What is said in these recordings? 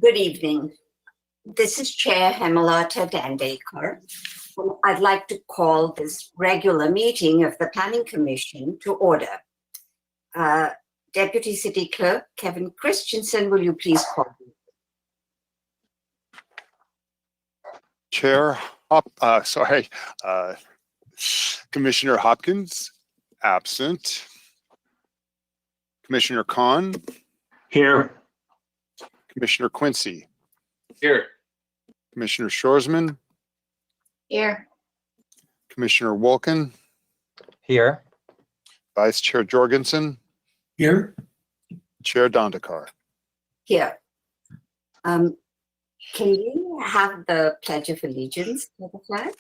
Good evening. This is Chair Hemalata Dandekar. I'd like to call this regular meeting of the Planning Commission to order. Deputy City Clerk Kevin Christensen, will you please call me? Commissioner Hopkins, absent. Commissioner Khan. Here. Commissioner Quincy. Here. Commissioner Shorsman. Here. Commissioner Wolkin. Here. Vice Chair Jorgensen. Here. Chair Dandekar. Here. Can we have the Pledge of Allegiance for the flag?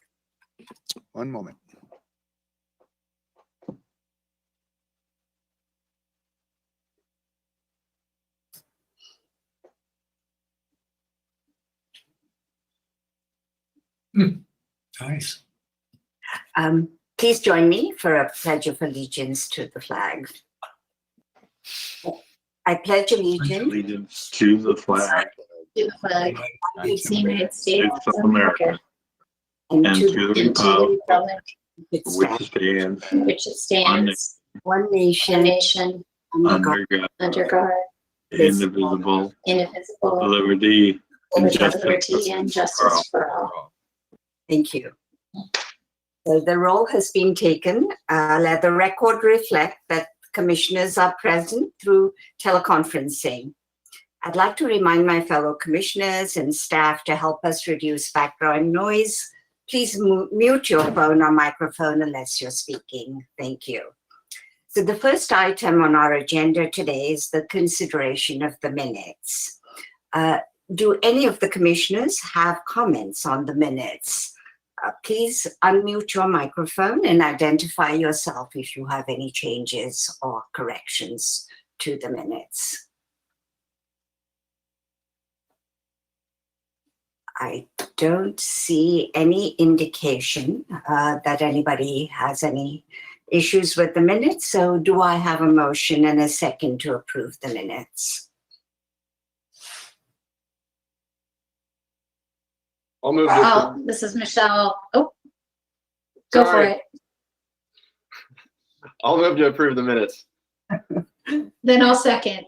One moment. Nice. Please join me for a Pledge of Allegiance to the flag. I pledge allegiance To the flag To the flag of the United States of America and and to to the the and to the republic republic which which stands one one nation nation under God, under God, indivisible, indivisible, liberty and with justice. liberty and justice for all. Thank you. So the roll has been taken. Let the record reflect that commissioners are present through teleconferencing. I'd like to remind my fellow commissioners and staff to help us reduce background noise. Please mute your phone or microphone unless you're speaking. Thank you. So the first item on our agenda today is the consideration of the minutes. Do any of the commissioners have comments on the minutes? Please unmute your microphone and identify yourself if you have any changes or corrections to the minutes. I don't see any indication that anybody has any issues with the minutes. So do I have a motion and a second to approve the minutes? I'll move. Oh, this is Michelle. Oh, go for Sorry. it. I'll move to approve the minutes. Then I'll second.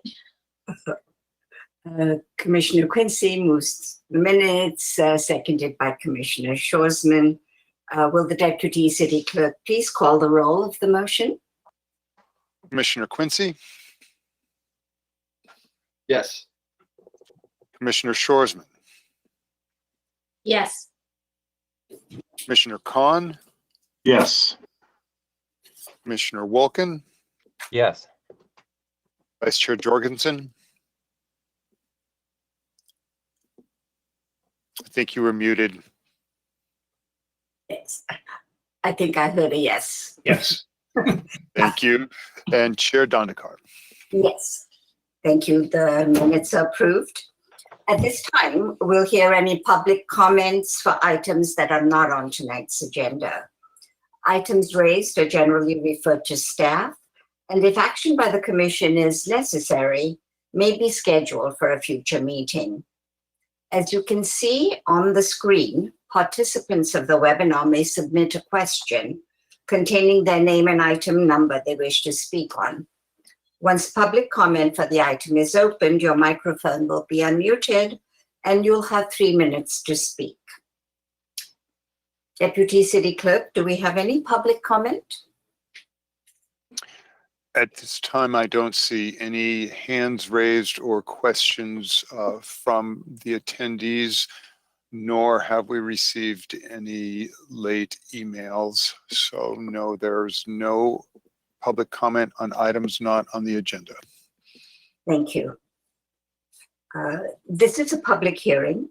Commissioner Quincy moves the minutes, seconded by Commissioner Shorsman. Will the Deputy City Clerk please call the roll of the motion? Commissioner Quincy. Yes. Commissioner Shorsman. Yes. Commissioner Khan. Yes. Commissioner Wolkin. Yes. Vice Chair Jorgensen. I think you were muted. Yes. I think I heard a yes. Yes. Thank you. And Chair Dandekar. Yes. Thank you. The minutes are approved. At this time, we'll hear any public comments for items that are not on tonight's agenda. Items raised are generally referred to staff, and if action by the commission is necessary, may be scheduled for a future meeting. As you can see on the screen, participants of the webinar may submit a question containing their name and item number they wish to speak on. Once public comment for the item is opened, your microphone will be unmuted and you'll have 3 minutes to speak. Deputy City Clerk, do we have any public comment? At this time, I don't see any hands raised or questions from the attendees, nor have we received any late emails. So no, there's no public comment on items not on the agenda. Thank you. This is a public hearing.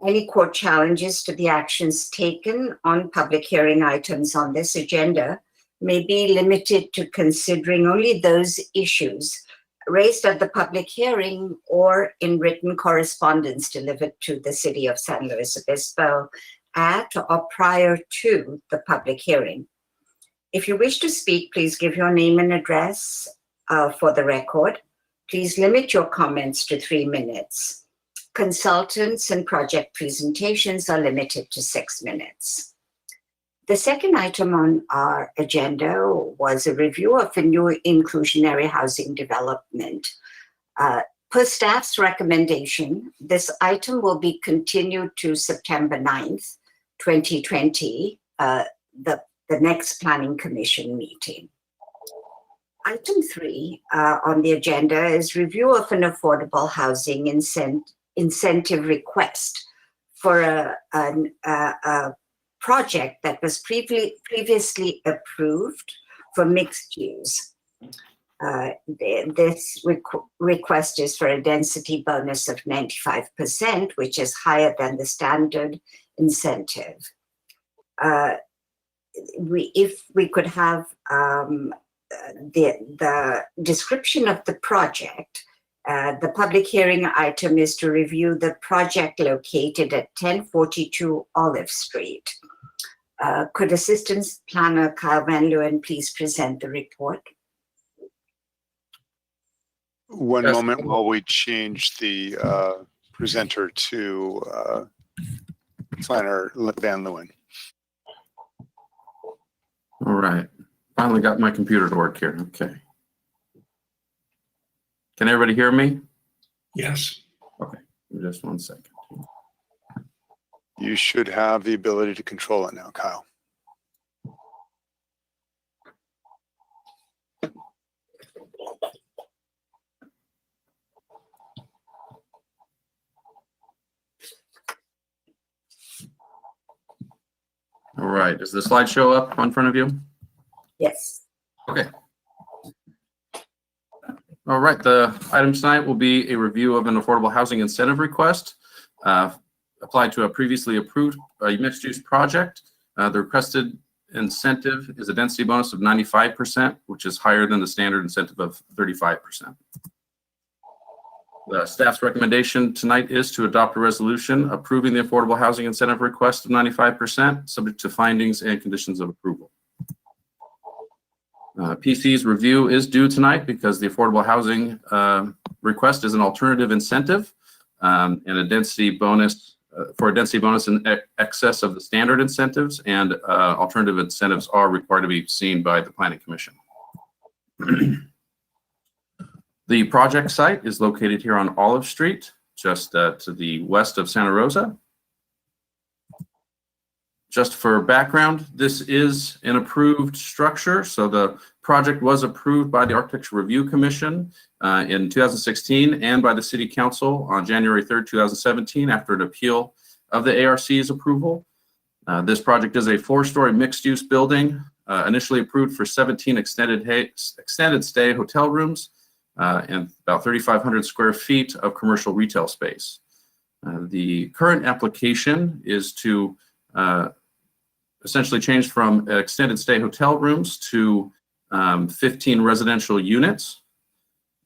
Any court challenges to the actions taken on public hearing items on this agenda may be limited to considering only those issues raised at the public hearing or in written correspondence delivered to the City of San Luis Obispo at or prior to the public hearing. If you wish to speak, please give your name and address for the record. Please limit your comments to 3 minutes. Consultants and project presentations are limited to 6 minutes. The second item on our agenda was a review of a new inclusionary housing development. Per staff's recommendation, this item will be continued to September 9th, 2020, the next Planning Commission meeting. Item 3 on the agenda is review of an affordable housing incentive request for a project that was previously approved for mixed use. This request is for a density bonus of 95%, which is higher than the standard incentive. If we could have the description of the project, the public hearing item is to review the project located at 1042 Olive Street. Could Assistant Planner Kyle Van Leeuwen please present the report? One Yes. moment while we change the presenter to Planner Van Leeuwen. All right. Finally got my computer to work here. Okay. Can everybody hear me? Yes. Just one second. You should have the ability to control it now, Kyle. All right. Does the slide show up in front of you? Yes. Okay. All right. The item tonight will be a review of an affordable housing incentive request applied to a previously approved mixed-use project. The requested incentive is a density bonus of 95%, which is higher than the standard incentive of 35%. The staff's recommendation tonight is to adopt a resolution approving the affordable housing incentive request of 95%, subject to findings and conditions of approval. PC's review is due tonight because the affordable housing request is an alternative incentive and a density bonus for a density bonus in excess of the standard incentives, and alternative incentives are required to be seen by the Planning Commission. The project site is located here on Olive Street, just to the west of Santa Rosa. Just for background, this is an approved structure. So the project was approved by the Architecture Review Commission in 2016 and by the City Council on January 3rd, 2017 after an appeal of the ARC's approval. This project is a 4-story mixed-use building, initially approved for 17 extended stay hotel rooms and about 3,500 square feet of commercial retail space. The current application is to essentially change from extended stay hotel rooms to 15 residential units.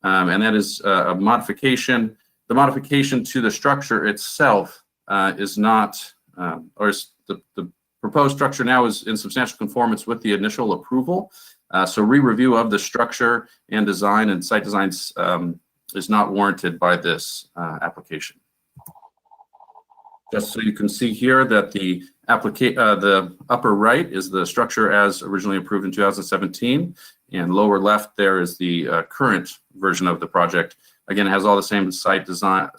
And that is a modification. The modification to the structure itself is not, or is the proposed structure now is in substantial conformance with the initial approval. So re-review of the structure and design and site designs is not warranted by this application. Just so you can see here that the upper right is the structure as originally approved in 2017, and lower left there is the current version of the project. Again, it has all the same design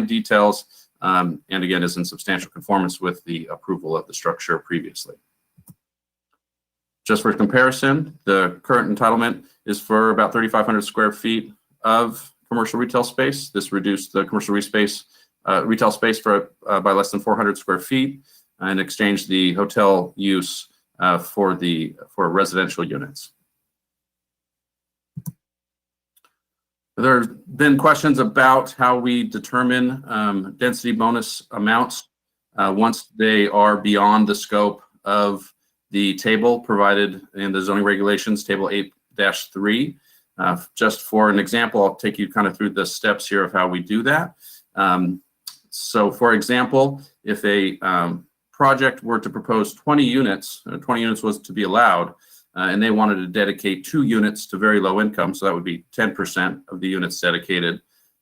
details, and again is in substantial conformance with the approval of the structure previously. Just for comparison, the current entitlement is for about 3,500 square feet of commercial retail space. This reduced the commercial retail space for by less than 400 square feet, and exchanged the hotel use for residential units. There have been questions about how we determine density bonus amounts once they are beyond the scope of the table provided in the zoning regulations, table 8-3. Just for an example, I'll take you kind of through the steps here of how we do that. So for example, if a project were to propose 20 units, 20 units was to be allowed, and they wanted to dedicate 2 units to very low income, so that would be 10% of the units dedicated.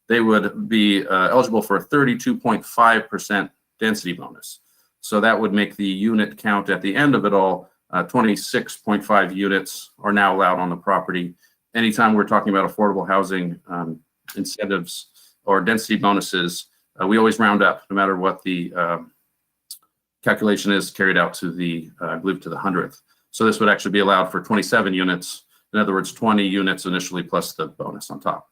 they would be eligible for a 32.5% density bonus. So that would make the unit count at the end of it all, 26.5 units are now allowed on the property. Anytime we're talking about affordable housing incentives or density bonuses, we always round up, no matter what the calculation is, carried out to the, I believe, to the 100th. So this would actually be allowed for 27 units. In other words, 20 units initially plus the bonus on top.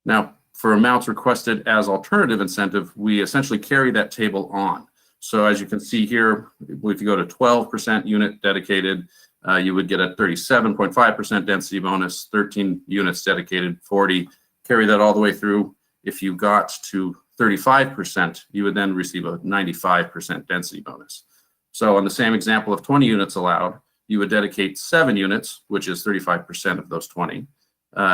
Now, for amounts requested as alternative incentive, we essentially carry that table on. So as you can see here, if you go to 12% unit dedicated, you would get a 37.5% density bonus, 13 units dedicated, 40, carry that all the way through. If you got to 35%, you would then receive a 95% density bonus. So on the same example of 20 units allowed, you would dedicate 7 units, which is 35% of those 20.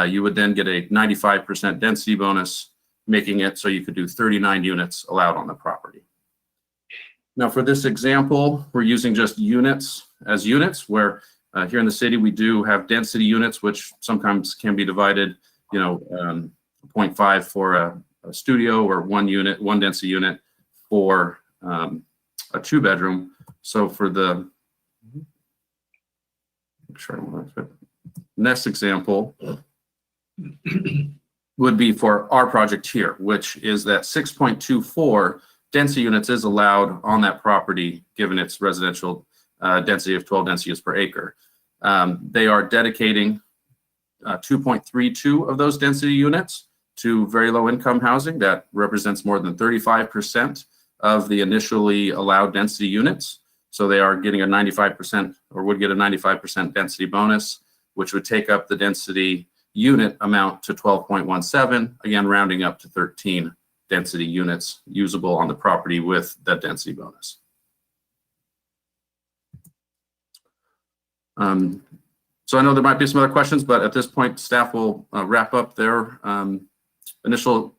You would then get a 95% density bonus, making it so you could do 39 units allowed on the property. Now for this example, we're using just units as units, where here in the city, we do have density units, which sometimes can be divided, 0.5 for a studio, or 1 unit, 1 density unit for a 2-bedroom. So for the next example would be for our project here, which is that 6.24 density units is allowed on that property, given its residential density of 12 density units per acre. They are dedicating 2.32 of those density units to very low income housing. That represents more than 35% of the initially allowed density units. So they are getting a 95%, or would get a 95% density bonus, which would take up the density unit amount to 12.17, again, rounding up to 13 density units usable on the property with that density bonus. So I know there might be some other questions, but at this point, staff will wrap up their initial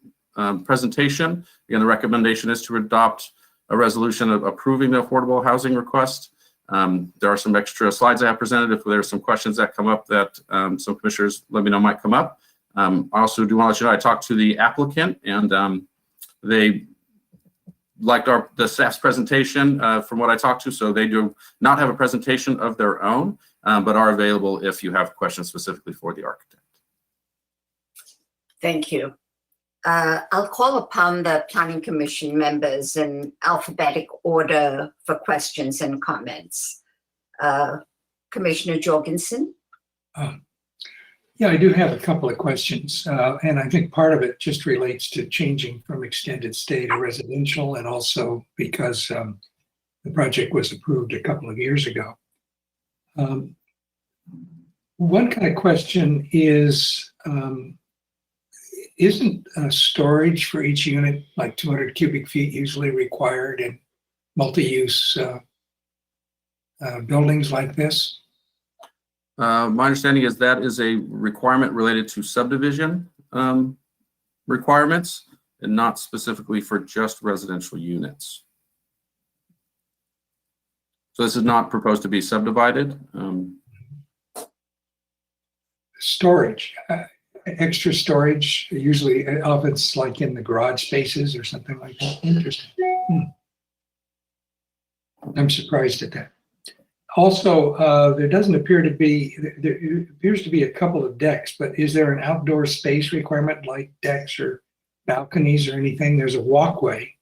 presentation. Again, the recommendation is to adopt a resolution of approving the affordable housing request. There are some extra slides I have presented. If there's some questions that come up that some commissioners let me know might come up. I also do want to let you know I talked to the applicant, and they liked the staff's presentation from what I talked to. So they do not have a presentation of their own, but are available if you have questions specifically for the architect. Thank you. I'll call upon the Planning Commission members in alphabetic order for questions and comments. Commissioner Jorgensen. Yeah, I do have a couple of questions, and I think part of it just relates to changing from extended stay to residential, and also because the project was approved a couple of years ago. One kind of question is, isn't storage for each unit, like 200 cubic feet, usually required in multi-use buildings like this? My understanding is that is a requirement related to subdivision requirements, and not specifically for just residential units. So this is not proposed to be subdivided. Storage, extra storage, usually often it's like in the garage spaces or something like that. Interesting. I'm surprised at that. Also, there doesn't appear to be, there appears to be a couple of decks, but is there an outdoor space requirement like decks or balconies or anything? There's a walkway,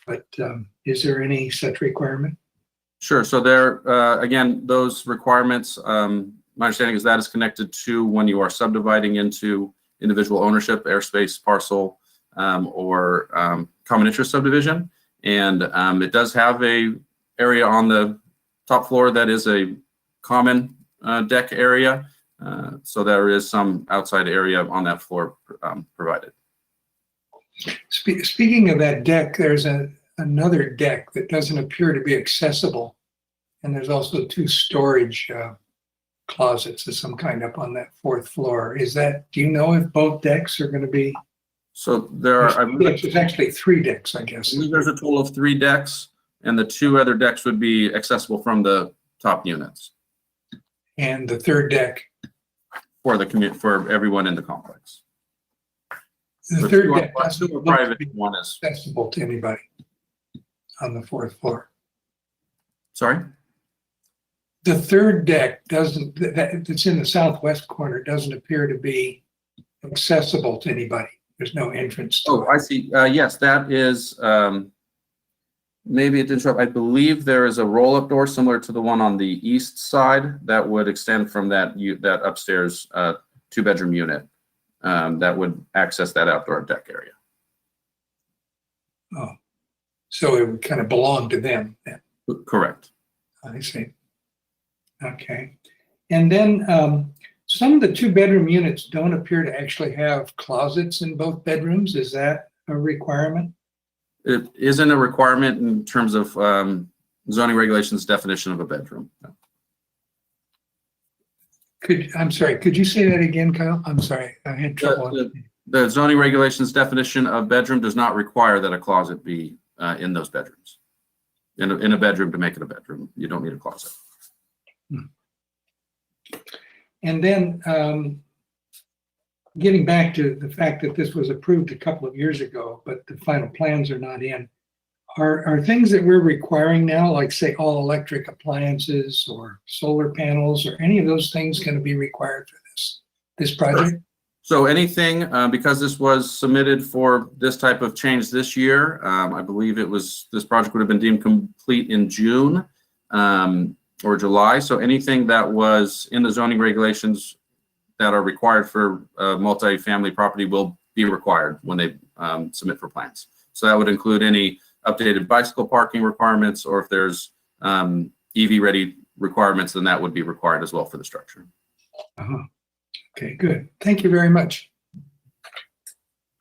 but is there any such requirement? Sure. So there, again, those requirements, my understanding is that is connected to when you are subdividing into individual ownership, airspace, parcel, or common interest subdivision. And it does have a area on the top floor that is a common deck area. So there is some outside area on that floor provided. Speaking of that deck, there's another deck that doesn't appear to be accessible. And there's also 2 storage closets of some kind up on that 4th floor. Is that, do you know if both decks are going to be? So there are, There's actually 3 decks, I guess. There's a total of 3 decks, and the 2 other decks would be accessible from the top units. And the 3rd deck? For the for everyone in the complex. The third deck Two doesn't are look to private, be one is, accessible to anybody on the fourth floor. sorry? The third deck doesn't, that's in the southwest corner, doesn't appear to be accessible to anybody. There's no entrance to Oh, it. I see. Yes, that is, maybe it didn't show up. I believe there is a roll-up door similar to the one on the east side that would extend from that upstairs, two-bedroom unit, that would access that outdoor deck area. Oh, so it would kind of belong to them then. Correct. I see. Okay. And then some of the two-bedroom units don't appear to actually have closets in both bedrooms. Is that a requirement? It isn't a requirement in terms of zoning regulations definition of a bedroom. I'm sorry, could you say that again, Kyle? I'm sorry, I had trouble. The zoning regulations definition of bedroom does not require that a closet be in those bedrooms. In a bedroom, to make it a bedroom, you don't need a closet. And then getting back to the fact that this was approved a couple of years ago, but the final plans are not in, are things that we're requiring now, like say all electric appliances or solar panels or any of those things going to be required for this project? So anything, because this was submitted for this type of change this year, I believe this project would have been deemed complete in June or July. So anything that was in the zoning regulations that are required for multi-family property will be required when they submit for plans. So that would include any updated bicycle parking requirements, or if there's EV-ready requirements, then that would be required as well for the structure. Uh-huh. Okay, good. Thank you very much.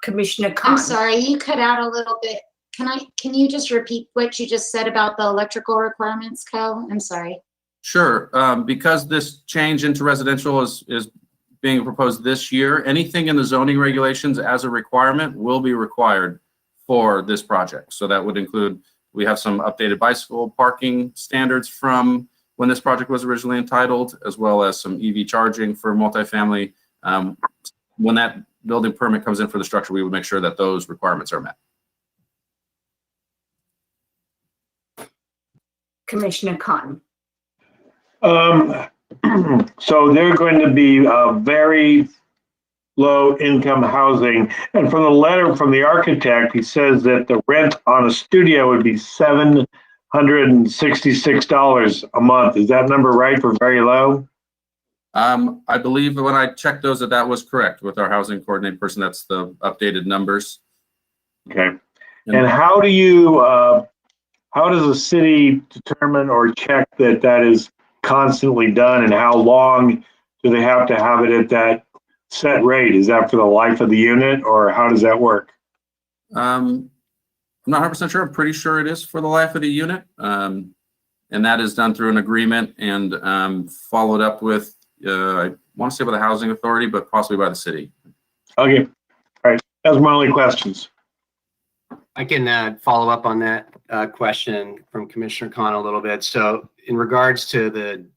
Commissioner Khan. I'm sorry, you cut out a little bit. Can you just repeat what you just said about the electrical requirements, Kyle? I'm sorry. Sure. Because this change into residential is being proposed this year, anything in the zoning regulations as a requirement will be required for this project. So that would include, we have some updated bicycle parking standards from when this project was originally entitled, as well as some EV charging for multifamily. When that building permit comes in for the structure, we would make sure that those requirements are met. Commissioner Khan. So they're going to be very low income housing. And from the letter from the architect, he says that the rent on a studio would be $766 a month. Is that number right for very low? I believe when I checked those that was correct with our housing coordinating person. That's the updated numbers. Okay. And how does the city determine or check that that is constantly done, and how long do they have to have it at that set rate? Is that for the life of the unit, or how does that work? I'm not 100% sure. I'm pretty sure it is for the life of the unit. And that is done through an agreement and followed up with, I want to say by the housing authority, but possibly by the city. Okay. All right. That's my only questions. I can follow up on that question from Commissioner Khan a little bit. So in regards to the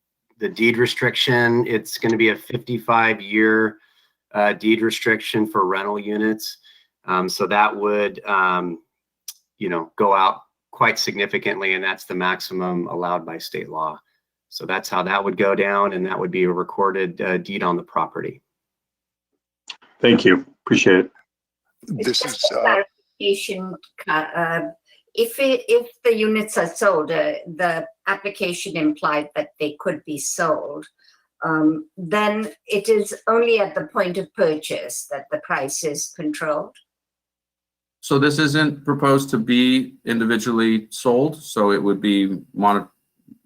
deed restriction, it's going to be a 55-year deed restriction for rental units. So that would, go out quite significantly, and that's the maximum allowed by state law. So that's how that would go down, and that would be a recorded deed on the property. Thank you. Appreciate it. This is, Clarification, if the units are sold, the application implied that they could be sold, then it is only at the point of purchase that the price is controlled. So this isn't proposed to be individually sold. So it would be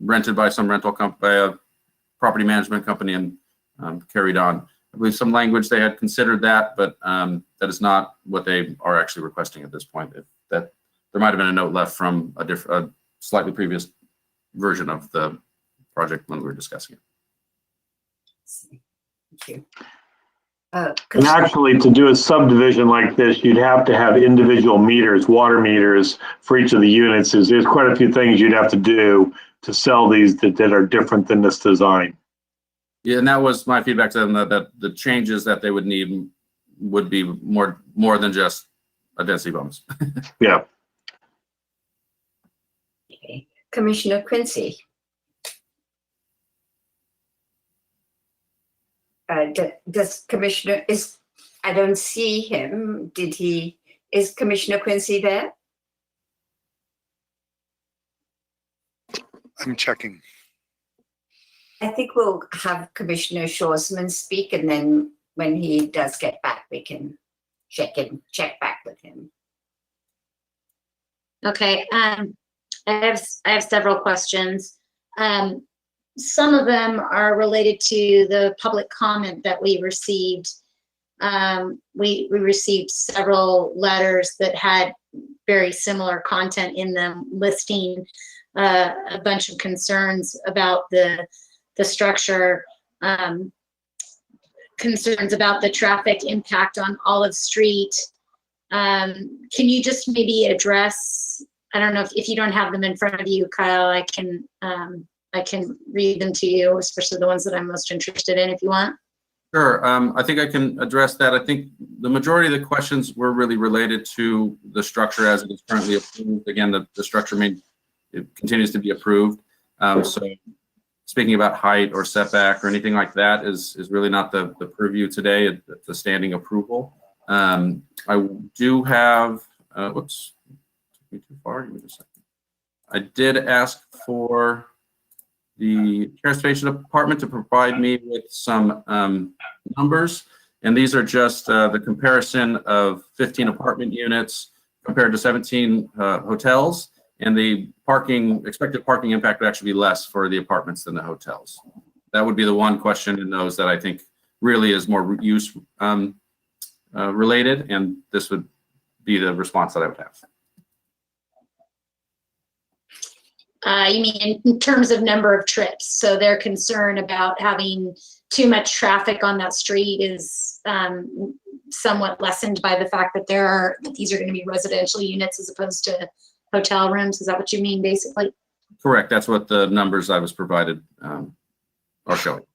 rented by some rental company, by a property management company, and carried on. I believe some language they had considered that, but that is not what they are actually requesting at this point. That there might have been a note left from a slightly previous version of the project when we were discussing it. Thank you. And actually, to do a subdivision like this, you'd have to have individual meters, water meters for each of the units. There's quite a few things you'd have to do to sell these that are different than this design. Yeah, and that was my feedback to them, that the changes that they would need would be more than just a density bonus. Yeah. Okay. Commissioner Quincy. Does Commissioner I don't see him. Is Commissioner Quincy there? I'm checking. I think we'll have Commissioner Shorsman speak, and then when he does get back, we can check back with him. Okay, I have several questions. Some of them are related to the public comment that we received. We received several letters that had very similar content in them, listing a bunch of concerns about the structure, concerns about the traffic impact on Olive Street. Can you just maybe address, I don't know if you don't have them in front of you, Kyle, I can read them to you, especially the ones that I'm most interested in if you want. Sure. I think I can address that. I think the majority of the questions were really related to the structure as it is currently approved. Again, the structure it continues to be approved. So speaking about height or setback or anything like that is really not the purview today. It's a standing approval. I do have, whoops, took me too far. Give me just a second. I did ask for the transportation department to provide me with some numbers, and these are just the comparison of 15 apartment units compared to 17 hotels, and the expected parking impact would actually be less for the apartments than the hotels. That would be the one question in those that I think really is more use related, and this would be the response that I would have. You mean in terms of number of trips? So their concern about having too much traffic on that street is somewhat lessened by the fact that these are going to be residential units as opposed to hotel rooms. Is that what you mean, basically? Correct. That's what the numbers I was provided are showing.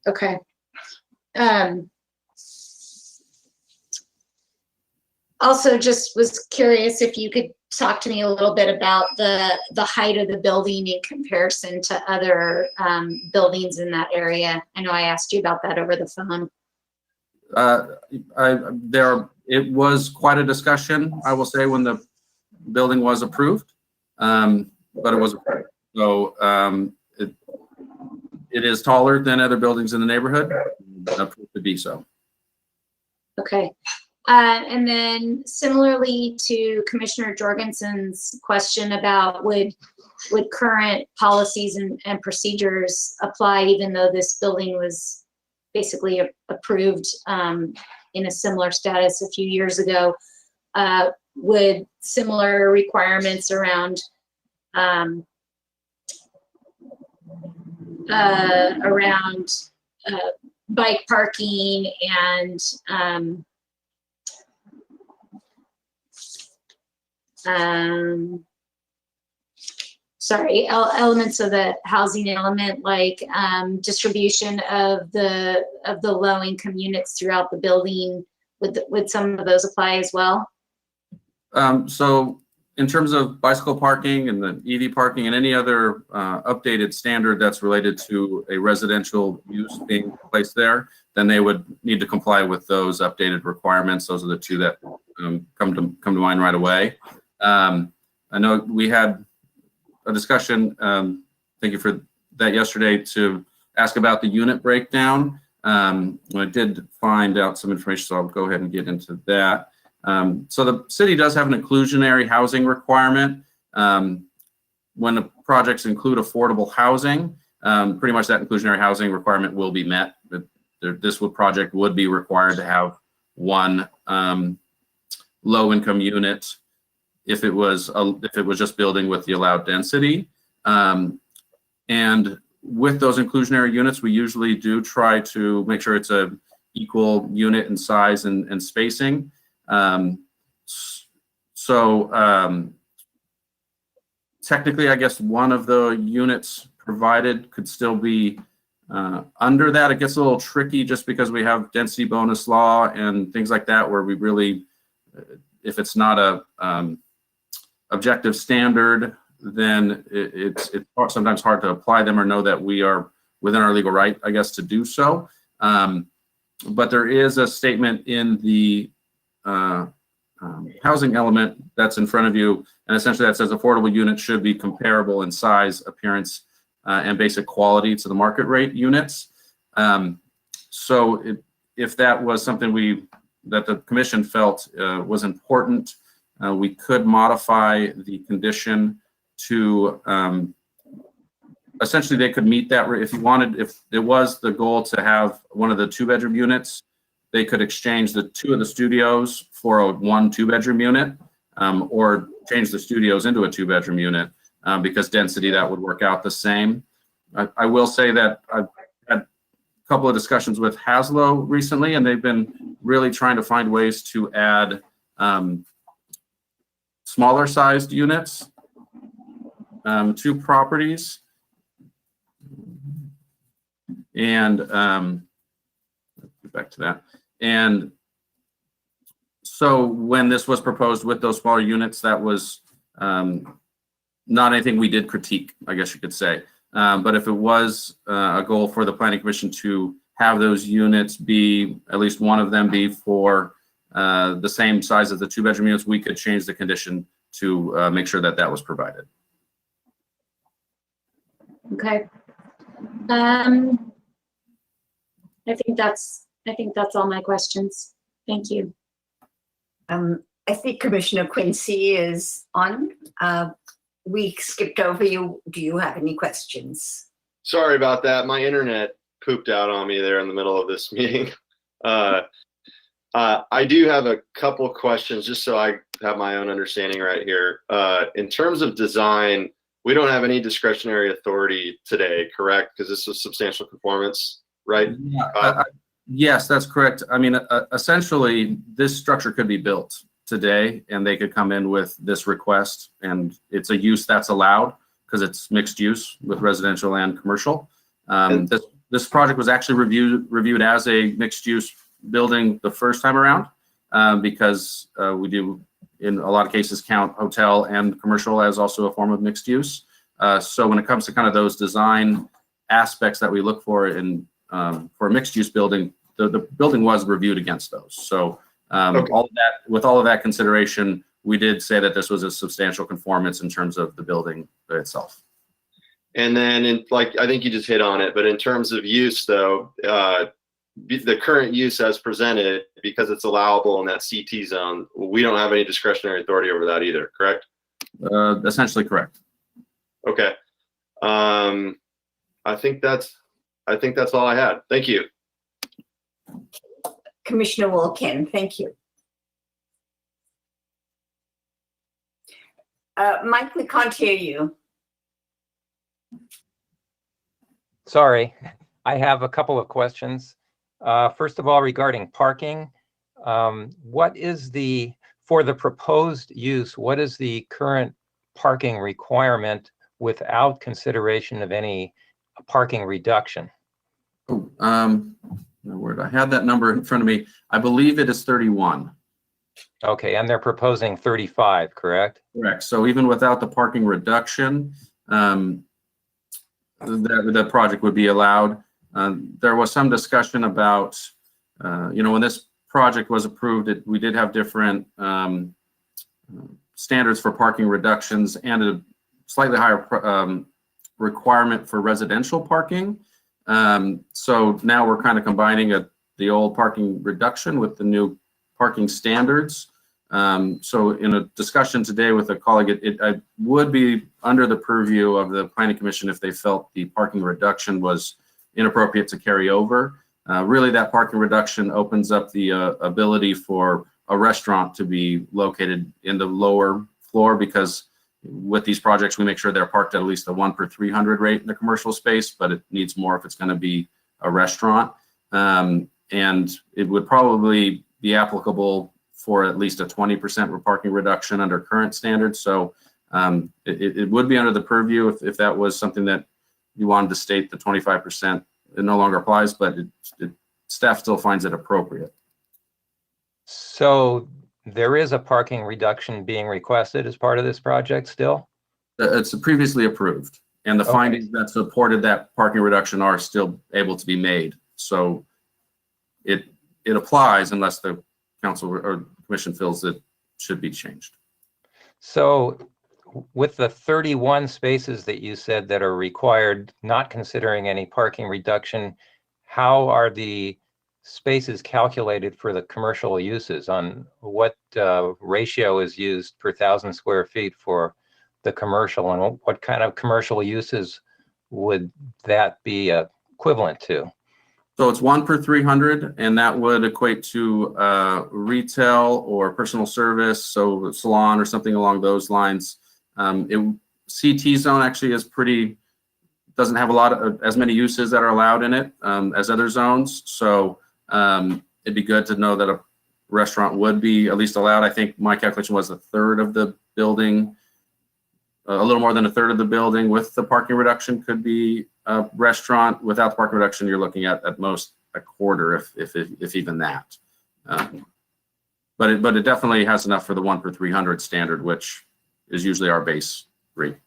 Okay. Also, just was curious if you could talk to me a little bit about the height of the building in comparison to other buildings in that area. I know I asked you about that over the phone. It was quite a discussion, I will say, when the building was approved, but it was approved. So it is taller than other buildings in the neighborhood, approved to be so. Okay. And then similarly to Commissioner Jorgensen's question about would current policies and procedures apply even though this building was basically approved in a similar status a few years ago, would similar requirements around bike parking and elements of the housing element, like distribution of the low-income units throughout the building, would some of those apply as well? So in terms of bicycle parking and the EV parking and any other updated standard that's related to a residential use being placed there, then they would need to comply with those updated requirements. Those are the two that come to mind right away. I know we had a discussion, thank you for that, yesterday, to ask about the unit breakdown. I did find out some information, so I'll go ahead and get into that. So the city does have an inclusionary housing requirement. When the projects include affordable housing, pretty much that inclusionary housing requirement will be met. This project would be required to have one low-income unit if it was just building with the allowed density. And with those inclusionary units, we usually do try to make sure it's a equal unit in size and spacing. Technically, I guess one of the units provided could still be Under that, it gets a little tricky just because we have density bonus law and things like that, where we really, if it's not a objective standard, then it's sometimes hard to apply them or know that we are within our legal right, I guess, to do so. But there is a statement in the housing element that's in front of you, and essentially that says affordable units should be comparable in size, appearance, and basic quality to the market rate units. So if that was something that the commission felt was important, we could modify the condition to essentially they could meet that if you wanted. If it was the goal to have one of the 2-bedroom units, they could exchange the 2 of the studios for a 1 2-bedroom unit, or change the studios into a 2-bedroom unit, because density, that would work out the same. I will say that I've had a couple of discussions with Haslo recently, and they've been really trying to find ways to add smaller sized units to properties. And get back to that. And so when this was proposed with those smaller units, that was not anything we did critique, I guess you could say. But if it was a goal for the Planning Commission to have those units be, at least one of them be for the same size as the 2-bedroom units, we could change the condition to make sure that that was provided. Okay. I think that's all my questions. Thank you. I think Commissioner Quincy is on. We skipped over you. Do you have any questions? Sorry about that. My internet pooped out on me there in the middle of this meeting. I do have a couple questions just so I have my own understanding right here. In terms of design, we don't have any discretionary authority today, correct? Because this is substantial conformance, right? Yeah, yes, that's correct. I mean, essentially, this structure could be built today, and they could come in with this request, and it's a use that's allowed because it's mixed use with residential and commercial. This project was actually reviewed as a mixed use building the first time around, because we do, in a lot of cases, count hotel and commercial as also a form of mixed use. So when it comes to kind of those design aspects that we look for in for a mixed use building, the building was reviewed against those. So Okay. with all of that consideration, we did say that this was a substantial conformance in terms of the building itself. And then, I think you just hit on it, but in terms of use, though, the current use as presented, because it's allowable in that CT zone, we don't have any discretionary authority over that either, correct? Essentially correct. Okay. I think that's all I had. Thank you. Commissioner Wilkin, thank you. Mike, we can't hear you. Sorry, I have a couple of questions. First of all, regarding parking, for the proposed use, what is the current parking requirement without consideration of any parking reduction? I had that number in front of me. I believe it is 31. Okay, and they're proposing 35, correct? Correct. So even without the parking reduction, the project would be allowed. There was some discussion about, when this project was approved, we did have different standards for parking reductions and a slightly higher requirement for residential parking. So now we're kind of combining the old parking reduction with the new parking standards. So in a discussion today with a colleague, it would be under the purview of the Planning Commission if they felt the parking reduction was inappropriate to carry over. Really, that parking reduction opens up the ability for a restaurant to be located in the lower floor, because with these projects, we make sure they're parked at least a 1 per 300 rate in the commercial space, but it needs more if it's going to be a restaurant. And it would probably be applicable for at least a 20% parking reduction under current standards. So it would be under the purview if that was something that you wanted to state, the 25% it no longer applies, but staff still finds it appropriate. So there is a parking reduction being requested as part of this project still? It's previously approved, and the Okay. findings that supported that parking reduction are still able to be made. So it applies unless the council or commission feels it should be changed. So with the 31 spaces that you said that are required, not considering any parking reduction, how are the spaces calculated for the commercial uses? On what ratio is used per 1,000 square feet for the commercial, and what kind of commercial uses would that be equivalent to? So it's 1 per 300, and that would equate to retail or personal service, so salon or something along those lines. CT zone actually is doesn't have a lot of as many uses that are allowed in it as other zones. So it'd be good to know that a restaurant would be at least allowed. I think my calculation was a third of the building, a little more than a third of the building with the parking reduction could be a restaurant. Without the parking reduction, you're looking at most a quarter, if even that. But it definitely has enough for the 1 per 300 standard, which is usually our base rate.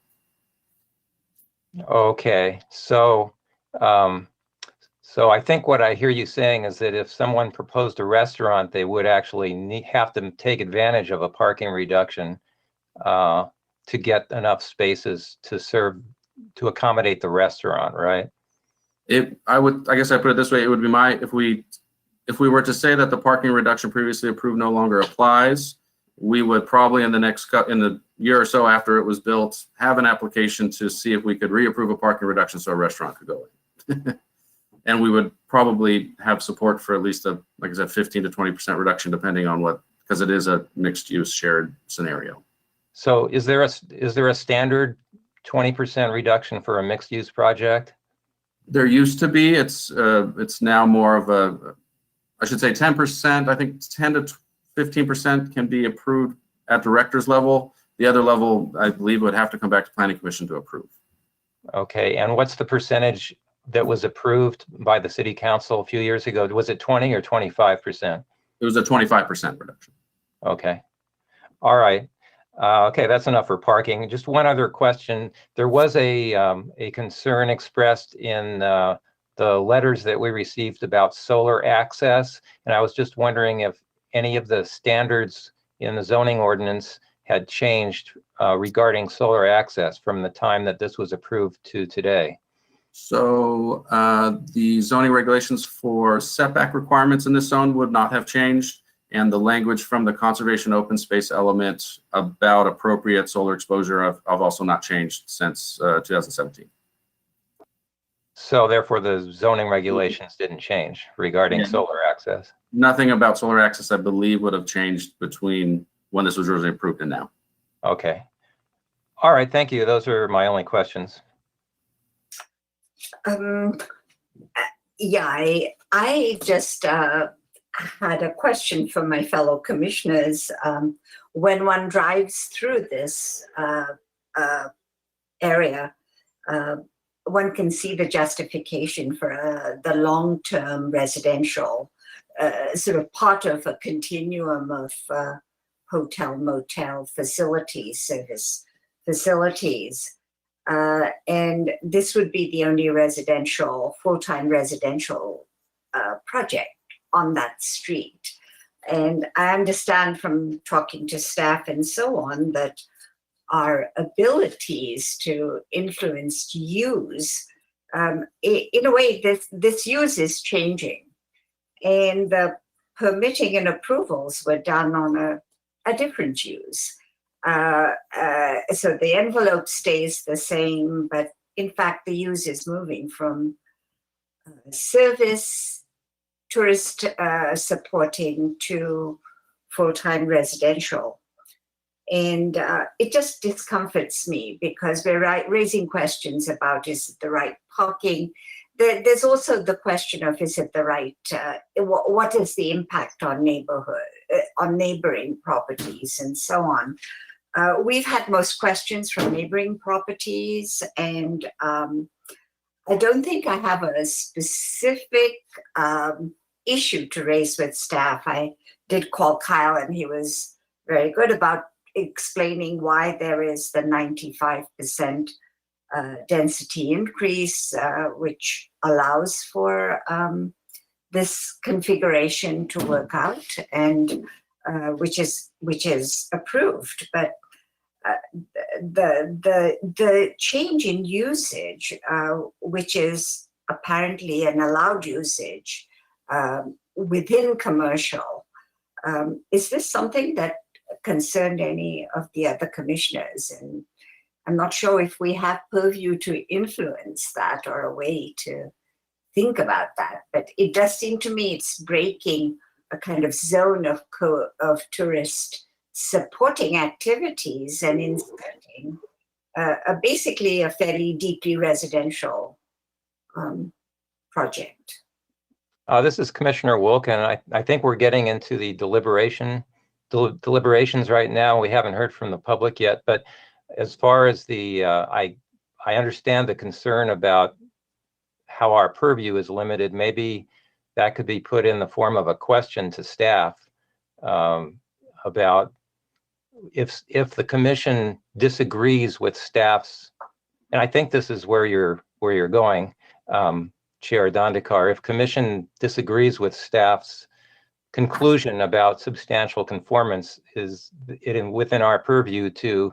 Okay, so I think what I hear you saying is that if someone proposed a restaurant, they would actually have to take advantage of a parking reduction to get enough spaces to accommodate the restaurant, right? I guess I put it this way, it would be if we were to say that the parking reduction previously approved no longer applies, we would probably in the year or so after it was built, have an application to see if we could reapprove a parking reduction so a restaurant could go in. And we would probably have support for at least like I said, 15 to 20% reduction, depending on because it is a mixed use shared scenario. So is there a standard 20% reduction for a mixed use project? There used to be. It's now more of I should say 10%. I think 10 to 15% can be approved at director's level. The other level, I believe, would have to come back to planning commission to approve. Okay, and what's the percentage that was approved by the city council a few years ago? Was it 20 or 25%? It was a 25% reduction. Okay, all right. Okay, that's enough for parking. Just one other question. There was a concern expressed in the letters that we received about solar access, and I was just wondering if any of the standards in the zoning ordinance had changed regarding solar access from the time that this was approved to today. So the zoning regulations for setback requirements in this zone would not have changed, and the language from the conservation open space element about appropriate solar exposure have also not changed since 2017. So therefore, the zoning regulations didn't change regarding solar access. Nothing about solar access, I believe, would have changed between when this was originally approved and now. Okay. All right, thank you. Those are my only questions. Yeah, I just had a question for my fellow commissioners. When one drives through this area, one can see the justification for the long-term residential, sort of part of a continuum of hotel, motel facilities, service facilities. And this would be the only residential, full-time residential project on that street. And I understand from talking to staff and so on that our abilities to influence use, in a way, this use is changing. And the permitting and approvals were done on a different use. So the envelope stays the same, but in fact, the use is moving from service, tourist supporting to full-time residential. And it just discomforts me because we're raising questions about, is it the right parking? There's also the question of, is it the right, what is the impact on on neighboring properties and so on. We've had most questions from neighboring properties, and I don't think I have a specific issue to raise with staff. I did call Kyle and he was very good about explaining why there is the 95% density increase, which allows for this configuration to work out, and which is approved. But the change in usage, which is apparently an allowed usage within commercial, is this something that concerned any of the other commissioners? And I'm not sure if we have purview to influence that or a way to think about that, but it does seem to me it's breaking a kind of zone of tourist supporting activities and inserting basically a fairly deeply residential project. This is Commissioner Wilken. I think we're getting into the deliberations right now. We haven't heard from the public yet, but as far as the, I understand the concern about how our purview is limited. Maybe that could be put in the form of a question to staff about if the commission disagrees with staff's, and I think this is where you're going, Chair Dandekar, if commission disagrees with staff's conclusion about substantial conformance, is it within our purview to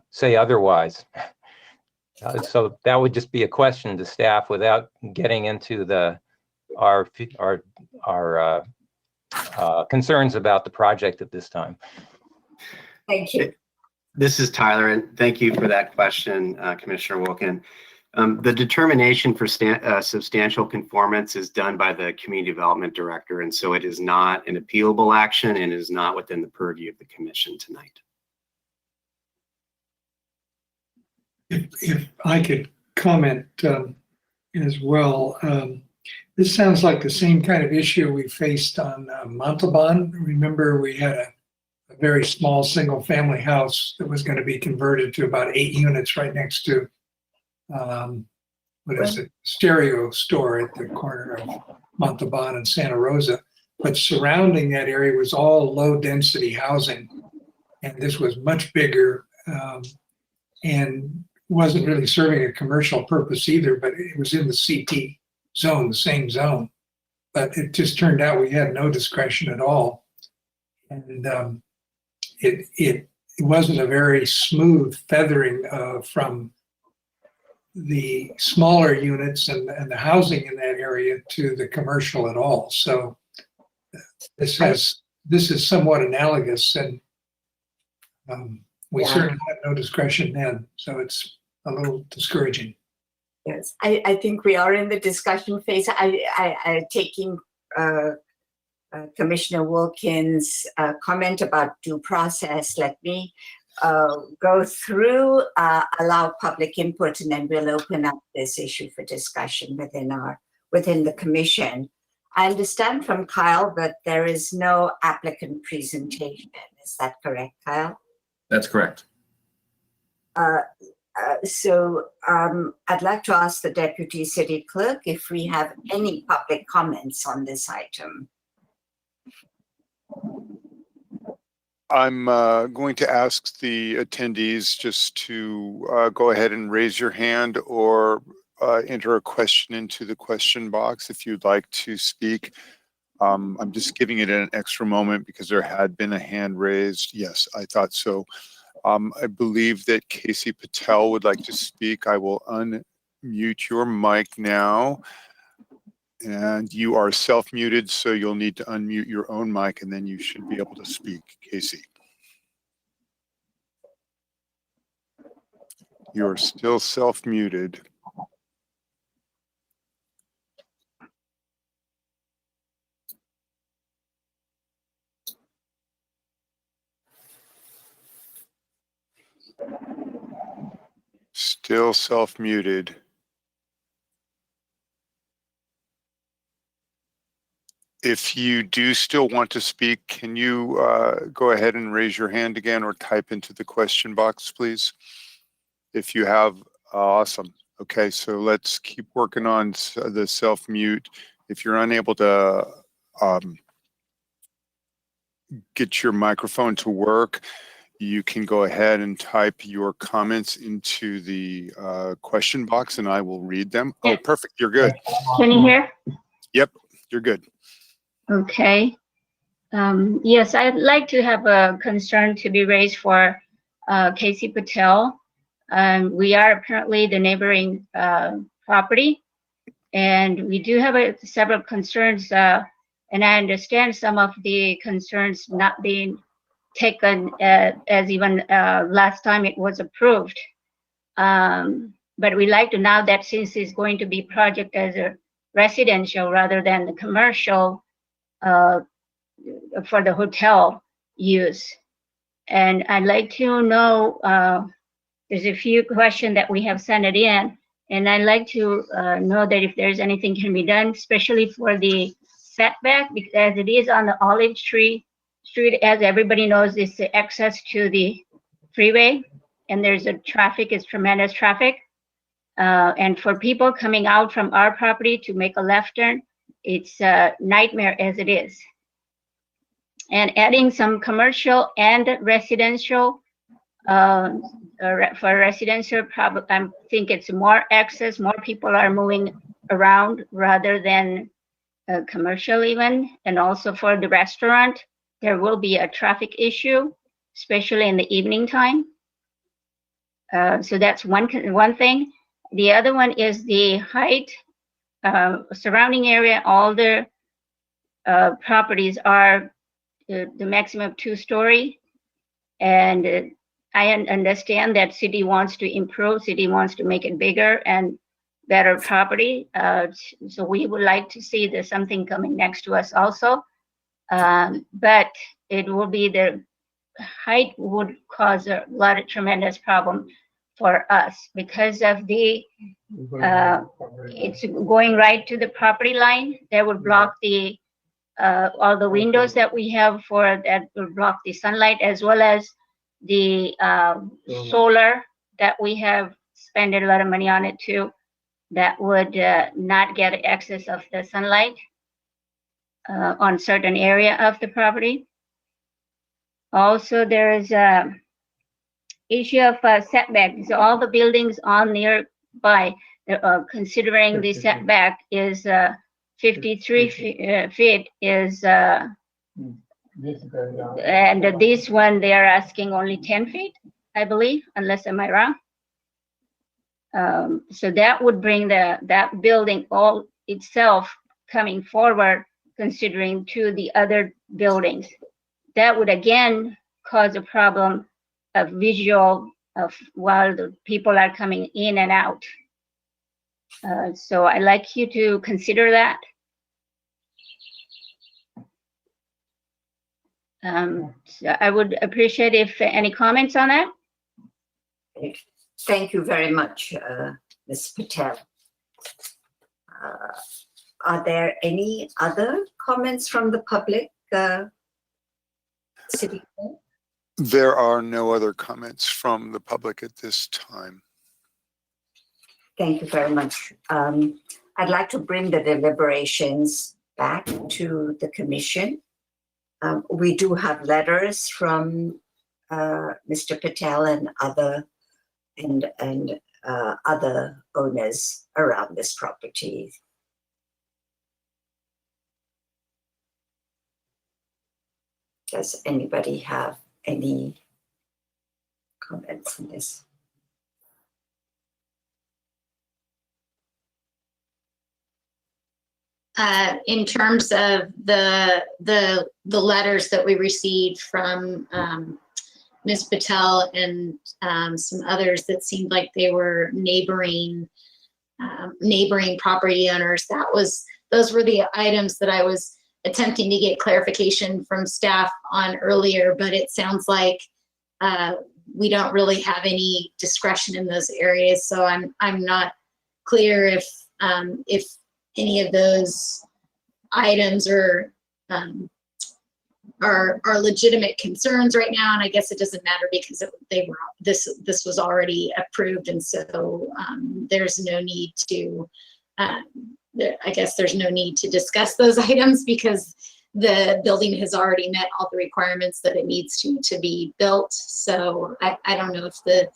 say otherwise? So that would just be a question to staff without getting into our concerns about the project at this time. Thank you. This is Tyler, and thank you for that question, Commissioner Wilken. The determination for substantial conformance is done by the Community Development Director, and so it is not an appealable action and is not within the purview of the Commission tonight. If I could comment as well, this sounds like the same kind of issue we faced on Montalban. Remember, we had a very small single-family house that was going to be converted to about 8 units right next to what is it, Stereo store at the corner of Montalban and Santa Rosa. But surrounding that area was all low-density housing, and this was much bigger and wasn't really serving a commercial purpose either, but it was in the CT zone, the same zone. But it just turned out we had no discretion at all. And it wasn't a very smooth feathering from the smaller units and the housing in that area to the commercial at all. So this is somewhat analogous, and we certainly had no discretion then, so it's a little discouraging. Yes, I think we are in the discussion phase. I taking Commissioner Wilken's comment about due process. Let me go through, allow public input, and then we'll open up this issue for discussion within the commission. I understand from Kyle that there is no applicant presentation. Is that correct, Kyle? That's correct. So I'd like to ask the Deputy City Clerk if we have any public comments on this item. I'm going to ask the attendees just to go ahead and raise your hand or enter a question into the question box if you'd like to speak. I'm just giving it an extra moment because there had been a hand raised. Yes, I thought so. I believe that Casey Patel would like to speak. I will unmute your mic now. And you are self-muted, so you'll need to unmute your own mic and then you should be able to speak. Casey. You're still self-muted. Still self-muted. If you do still want to speak, can you go ahead and raise your hand again or type into the question box, please? If you have, awesome. Okay, so let's keep working on the self-mute. If you're unable to get your microphone to work, you can go ahead and type your comments into the question box and I will read them. Oh, perfect. You're good. Can you hear? Yep, you're good. Okay. Yes, I'd like to have a concern to be raised for Casey Patel. We are apparently the neighboring property, and we do have several concerns, and I understand some of the concerns not being taken as even last time it was approved. But we like to, now that since it's going to be project as a residential rather than the commercial for the hotel use. And I'd like to know, there's a few questions that we have sent it in, and I'd like to know that if there's anything can be done, especially for the setback, because it is on the Olive Tree Street, as everybody knows, it's the access to the freeway, and there's a traffic, it's tremendous traffic. And for people coming out from our property to make a left turn, it's a nightmare as it is. And adding some commercial and residential, for residential, I think it's more access, more people are moving around rather than commercial even. And also for the restaurant, there will be a traffic issue, especially in the evening time. So that's one thing. The other one is the height, surrounding area. All the properties are the maximum 2-story, and I understand that city wants to improve, city wants to make it bigger and better property. So we would like to see there's something coming next to us also, but it will be, the height would cause a lot of tremendous problem for us because of the it's going right to the property line. That would block the all the windows that we have for that will block the sunlight, as well as the solar that we have spent a lot of money on it too, that would not get access of the sunlight on certain area of the property. Also, there is a issue of setback. So all the buildings on nearby, considering the setback is 53 feet is, and this one, they are asking only 10 feet, I believe, unless am I wrong? So that would bring that building all itself coming forward, considering to the other buildings. That would again cause a problem of visual of while the people are coming in and out. So I'd like you to consider that. So I would appreciate if any comments on that. Thank you very much, Ms. Patel. Are there any other comments from the public? City Clerk? There are no other comments from the public at this time. Thank you very much. I'd like to bring the deliberations back to the commission. We do have letters from Mr. Patel and other other owners around this property. Does anybody have any comments on this? In terms of the letters that we received from Ms. Patel and some others that seemed like they were neighboring property owners, those were the items that I was attempting to get clarification from staff on earlier, but it sounds like we don't really have any discretion in those areas. So I'm not clear if any of those items or are legitimate concerns right now, and I guess it doesn't matter because this was already approved, and so there's no need to. I guess there's no need to discuss those items because the building has already met all the requirements that it needs to be built. So I don't know if the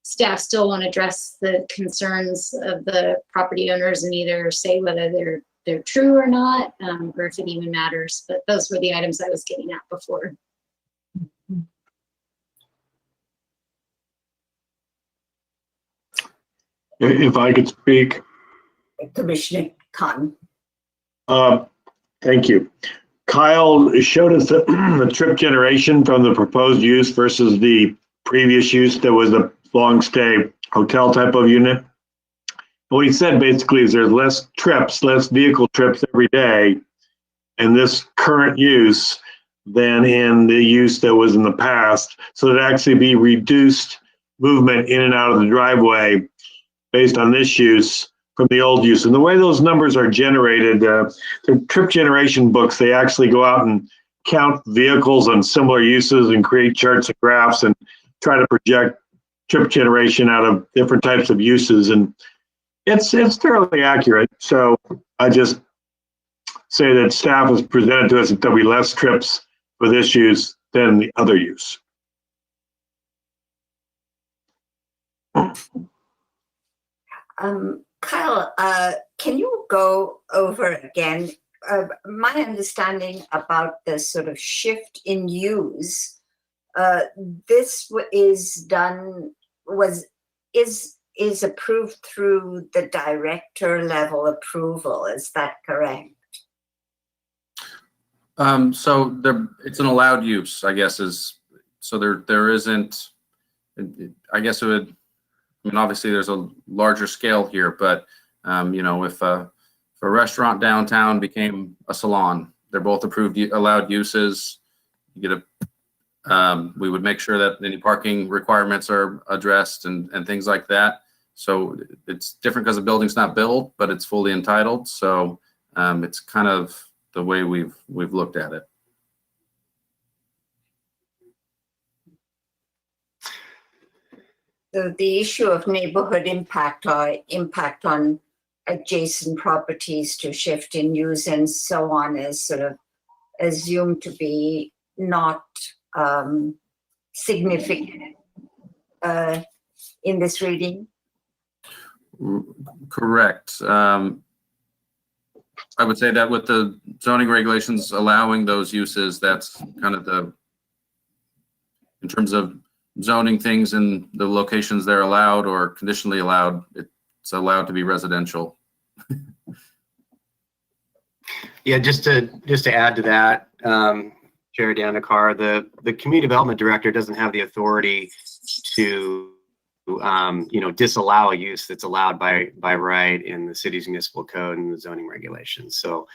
staff still want to address the concerns of the property owners and either say whether they're true or not, or if it even matters. But those were the items I was getting at before. If I could speak. Commissioner Khan. Thank you. Kyle showed us the trip generation from the proposed use versus the previous use that was a long stay hotel type of unit. What he said basically is there's less trips, less vehicle trips every day in this current use than in the use that was in the past. So it'd actually be reduced movement in and out of the driveway based on this use from the old use. And the way those numbers are generated, the trip generation books, they actually go out and count vehicles on similar uses and create charts and graphs and try to project trip generation out of different types of uses. And it's fairly accurate. So I just say that staff has presented to us that there'll be less trips for this use than the other use. Kyle, can you go over again my understanding about the sort of shift in use? This is approved through the director level approval. Is that correct? So it's an allowed use, I guess, there isn't, I guess it would, I mean, obviously there's a larger scale here, but, if a restaurant downtown became a salon, they're both approved, allowed uses. You get we would make sure that any parking requirements are addressed and things like that. So it's different because the building's not built, but it's fully entitled. So it's kind of the way we've looked at it. The issue of neighborhood impact or impact on adjacent properties to shift in use and so on is sort of assumed to be not significant in this reading. Correct. I would say that with the zoning regulations allowing those uses, that's kind of in terms of zoning things in the locations they're allowed or conditionally allowed, it's allowed to be residential. Yeah, just to add to that, Chair Danakar, the community development director doesn't have the authority to disallow a use that's allowed by right in the city's municipal code and the zoning regulations. So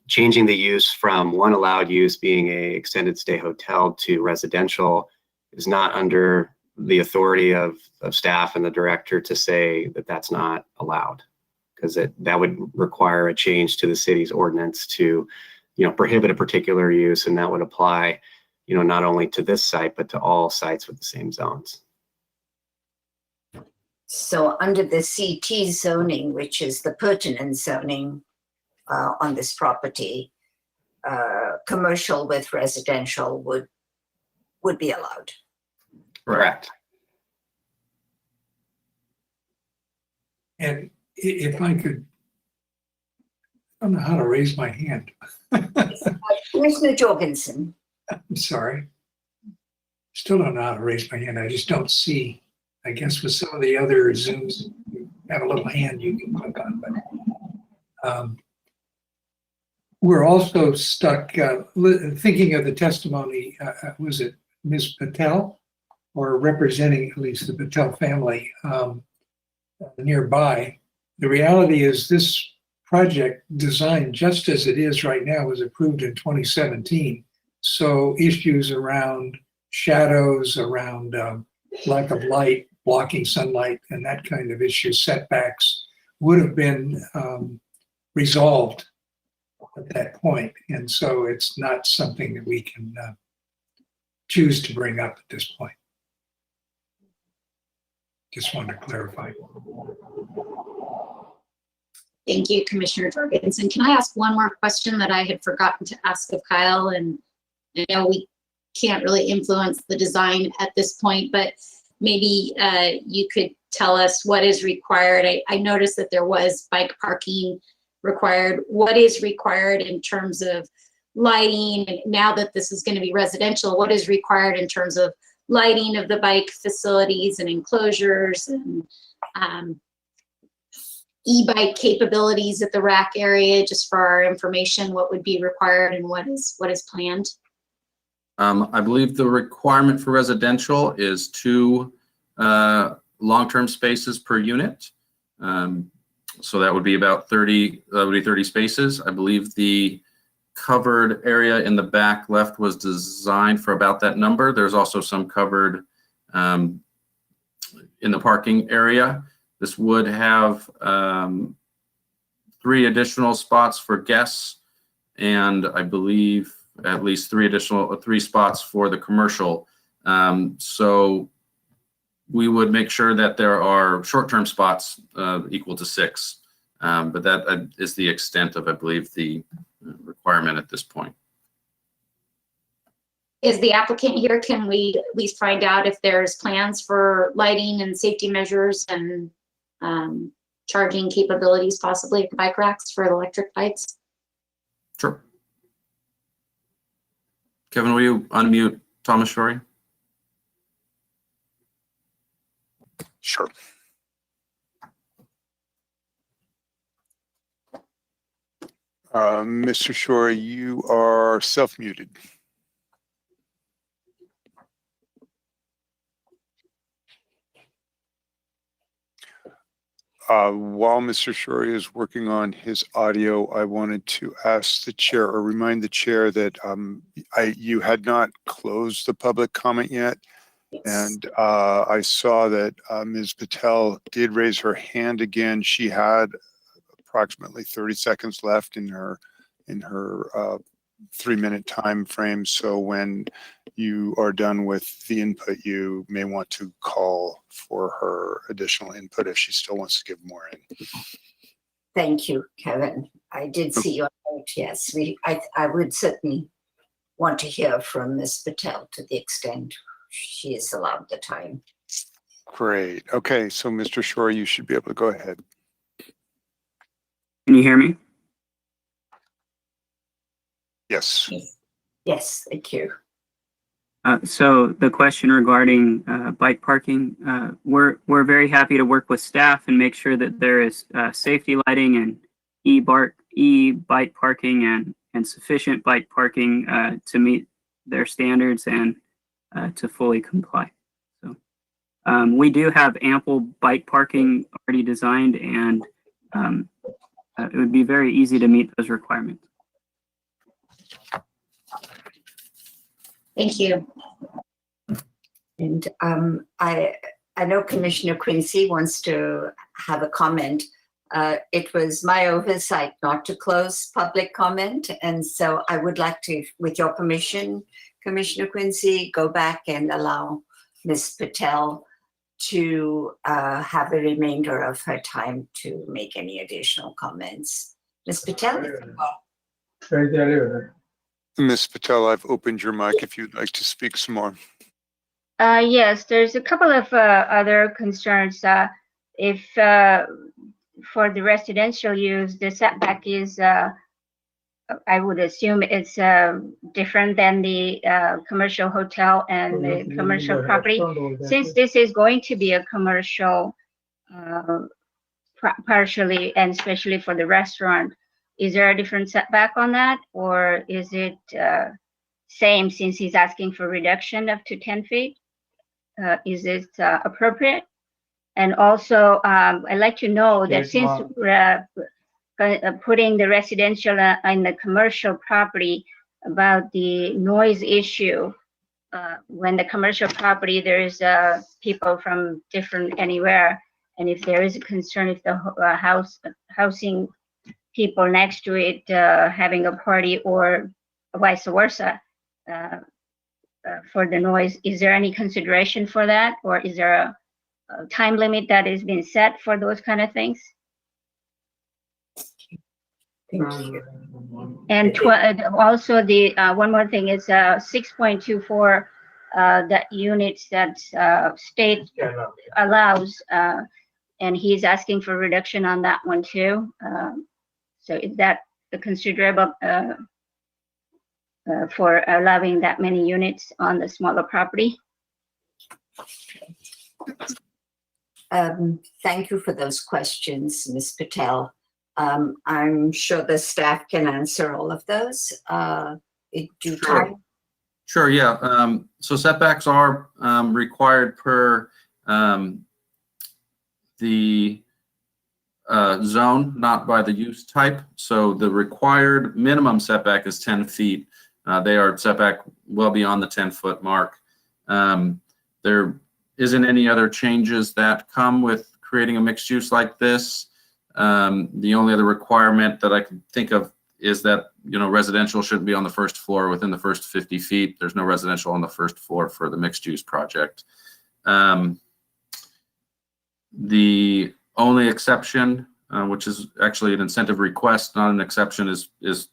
changing the use from one allowed use being a extended stay hotel to residential is not under the authority of staff and the director to say that that's not allowed, because that would require a change to the city's ordinance to prohibit a particular use, and that would apply not only to this site but to all sites with the same zones. So under the CT zoning, which is the pertinent zoning on this property, commercial with residential would be allowed. Correct. And if I could, I don't know how to raise my hand. Commissioner Jorgensen. I'm sorry. Still don't know how to raise my hand. I just don't see. I guess with some of the other Zooms, you have a little hand you can click on. But we're also stuck thinking of the testimony. Was it Ms. Patel, or representing at least the Patel family nearby? The reality is this project, designed just as it is right now, was approved in 2017. So issues around shadows, around lack of light, blocking sunlight, and that kind of issue, setbacks, would have been resolved at that point. And so it's not something that we can choose to bring up at this point. Just wanted to clarify. Thank you, Commissioner Jorgensen. Can I ask one more question that I had forgotten to ask of Kyle? And I know we can't really influence the design at this point, but maybe you could tell us what is required. I noticed that there was bike parking required. What is required in terms of lighting? And now that this is going to be residential, what is required in terms of lighting of the bike facilities and enclosures and e-bike capabilities at the rack area? Just for our information, what would be required and what is planned? I believe the requirement for residential is 2 long-term spaces per unit. So that would be about 30 spaces. I believe the covered area in the back left was designed for about that number. There's also some covered in the parking area. This would have 3 additional spots for guests, and I believe at least 3 spots for the commercial. So we would make sure that there are short-term spots equal to 6, but that is the extent of, I believe, the requirement at this point. Is the applicant here? Can we at least find out if there's plans for lighting and safety measures and charging capabilities possibly at the bike racks for electric bikes? Sure. Kevin, will you unmute Thomas Shorey? Sure. Mr. Shorey, you are self-muted. While Mr. Shorey is working on his audio, I wanted to ask the chair or remind the chair that you had not closed the public comment yet. And I saw that Ms. Patel did raise her hand again. She had approximately 30 seconds left in her 3-minute time frame. So when you are done with the input, you may want to call for her additional input if she still wants to give more in. Thank you, Kevin. I did see your note. Yes, I would certainly want to hear from Ms. Patel to the extent she is allowed the time. Great. Okay, so Mr. Shorey, you should be able to go ahead. Can you hear me? Yes. Yes, thank you. So the question regarding bike parking, we're very happy to work with staff and make sure that there is safety lighting and e-bike parking and sufficient bike parking to meet their standards and to fully comply. So we do have ample bike parking already designed, and it would be very easy to meet those requirements. Thank you. And I know Commissioner Quincy wants to have a comment. It was my oversight not to close public comment. And so I would like to, with your permission, Commissioner Quincy, go back and allow Ms. Patel to have the remainder of her time to make any additional comments. Ms. Patel? Ms. Patel, I've opened your mic if you'd like to speak some more. Yes, there's a couple of other concerns. If for the residential use, the setback is, I would assume it's different than the commercial hotel and the commercial property. Since this is going to be a commercial partially, and especially for the restaurant, is there a different setback on that, or is it same since he's asking for reduction up to 10 feet? Is it appropriate? And also, I'd like to know that since putting the residential in the commercial property, about the noise issue, when the commercial property, there's people from different anywhere, and if there is a concern if the housing people next to it having a party or vice versa for the noise. Is there any consideration for that, or is there a time limit that has been set for those kind of things? Thank you. And also the one more thing is 6.24 that units that state allows, and he's asking for reduction on that one too. So is that a considerable for allowing that many units on the smaller property? Thank you for those questions, Ms. Patel. I'm sure the staff can answer all of those in due time. Sure, yeah. So setbacks are required per the zone, not by the use type. So the required minimum setback is 10 feet. They are setback well beyond the 10-foot mark. There isn't any other changes that come with creating a mixed use like this. The only other requirement that I can think of is that, you know, residential shouldn't be on the first floor within the first 50 feet. There's no residential on the first floor for the mixed use project. The only exception, which is actually an incentive request, not an exception, is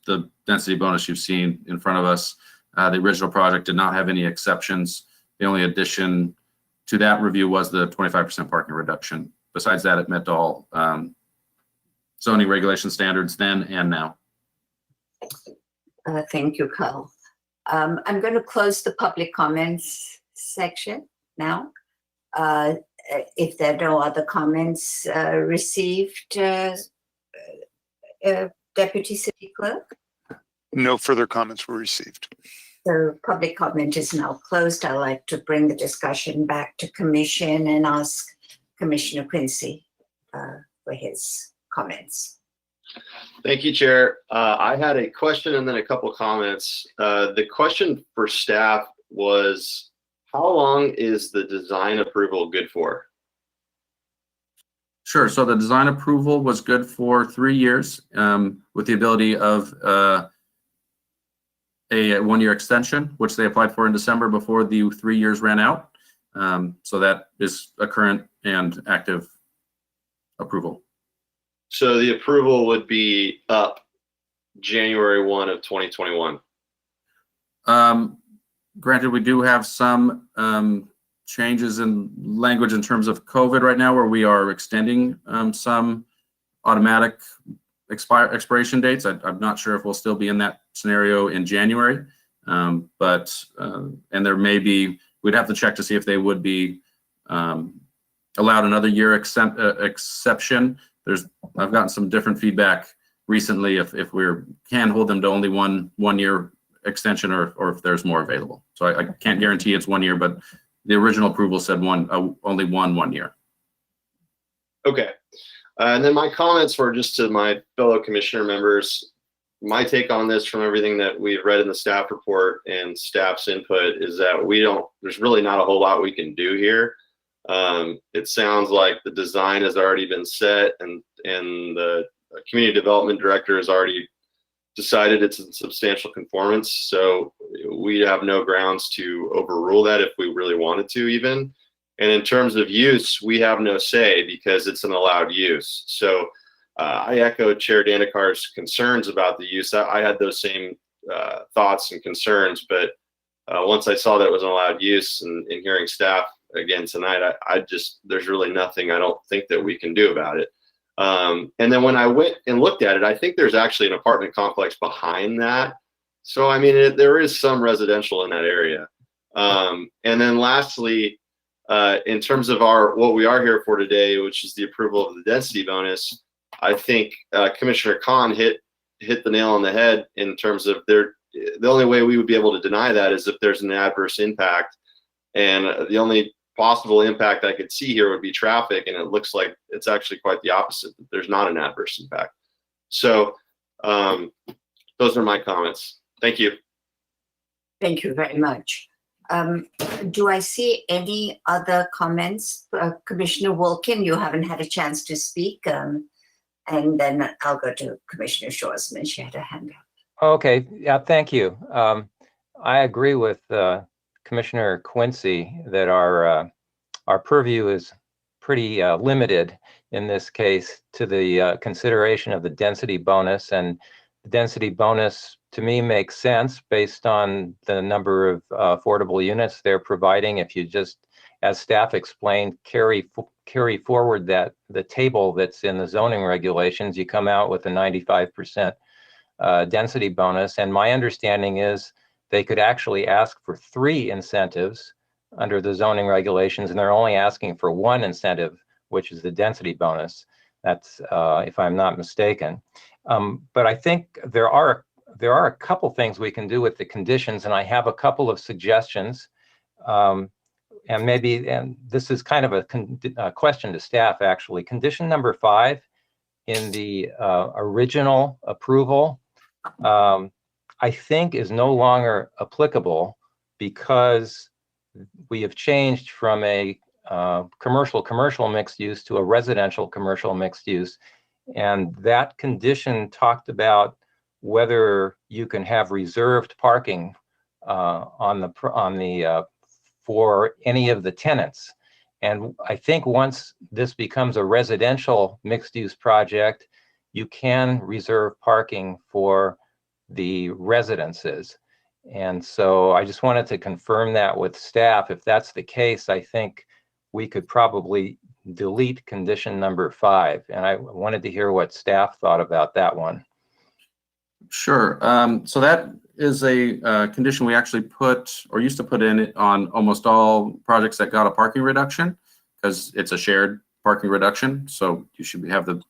the density bonus you've seen in front of us. The original project did not have any exceptions. The only addition to that review was the 25% parking reduction. Besides that, it met all zoning regulation standards then and now. Thank you, Carl. I'm going to close the public comments section now. If there are no other comments received, Deputy City Clerk? No further comments were received. The public comment is now closed. I'd like to bring the discussion back to Commission and ask Commissioner Quincy for his comments. Thank you, Chair. I had a question and then a couple of comments. The question for staff was, how long is the design approval good for? Sure. So the design approval was good for 3 years with the ability of a 1-year extension, which they applied for in December before the 3 years ran out. So that is a current and active approval. So the approval would be up January 1 of 2021. Granted, we do have some changes in language in terms of COVID right now, where we are extending some automatic expiration dates. I'm not sure if we'll still be in that scenario in January, but and there may be, we'd have to check to see if they would be allowed another year exception. I've gotten some different feedback recently if we can hold them to only one year extension or if there's more available. So I can't guarantee it's 1 year, but the original approval said only 1 year. Okay. And then my comments were just to my fellow commissioner members. My take on this from everything that we've read in the staff report and staff's input is that there's really not a whole lot we can do here. It sounds like the design has already been set and the community development director has already decided it's in substantial conformance. So we have no grounds to overrule that if we really wanted to even. And in terms of use, we have no say because it's an allowed use. So I echo Chair Dandikar's concerns about the use. I had those same thoughts and concerns, but once I saw that it was an allowed use and hearing staff again tonight, there's really nothing I don't think that we can do about it. And then when I went and looked at it, I think there's actually an apartment complex behind that. So, I mean, there is some residential in that area. And then lastly, in terms of what we are here for today, which is the approval of the density bonus, I think Commissioner Khan hit the nail on the head in terms of the only way we would be able to deny that is if there's an adverse impact. And the only possible impact I could see here would be traffic, and it looks like it's actually quite the opposite. There's not an adverse impact. So those are my comments. Thank you. Thank you very much. Do I see any other comments? Commissioner Wilkin, you haven't had a chance to speak. And then I'll go to Commissioner Shorsman. She had her hand up. Okay, yeah, thank you. I agree with Commissioner Quincy that our purview is pretty limited in this case to the consideration of the density bonus, and the density bonus to me makes sense based on the number of affordable units they're providing. If you just, as staff explained, carry forward the table that's in the zoning regulations, you come out with a 95% density bonus. And my understanding is they could actually ask for 3 incentives under the zoning regulations, and they're only asking for 1 incentive, which is the density bonus. That's if I'm not mistaken. But I think there are a couple things we can do with the conditions, and I have a couple of suggestions. And this is kind of a question to staff, actually. Condition number 5 in the original approval, I think is no longer applicable because we have changed from a commercial mixed use to a residential commercial mixed use. And that condition talked about whether you can have reserved parking for any of the tenants. And I think once this becomes a residential mixed use project, you can reserve parking for the residences. And so I just wanted to confirm that with staff. If that's the case, I think we could probably delete condition number 5. And I wanted to hear what staff thought about that one. Sure. So that is a condition we actually put or used to put in it on almost all projects that got a parking reduction, because it's a shared parking reduction. So you should have the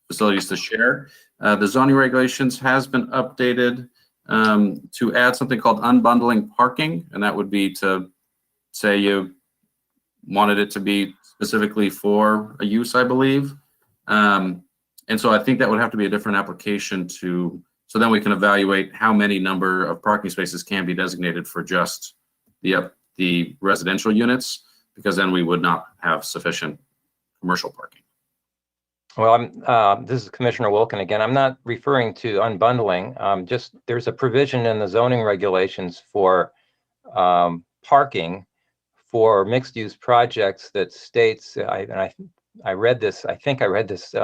facilities to share. The zoning regulations has been updated to add something called unbundling parking, and that would be to say you wanted it to be specifically for a use, I believe. And so I think that would have to be a different application so then we can evaluate how many number of parking spaces can be designated for just the residential units, because then we would not have sufficient commercial parking. Well, this is Commissioner Wilken again. I'm not referring to unbundling. Just there's a provision in the zoning regulations for parking for mixed-use projects that states, I read this, I think I read this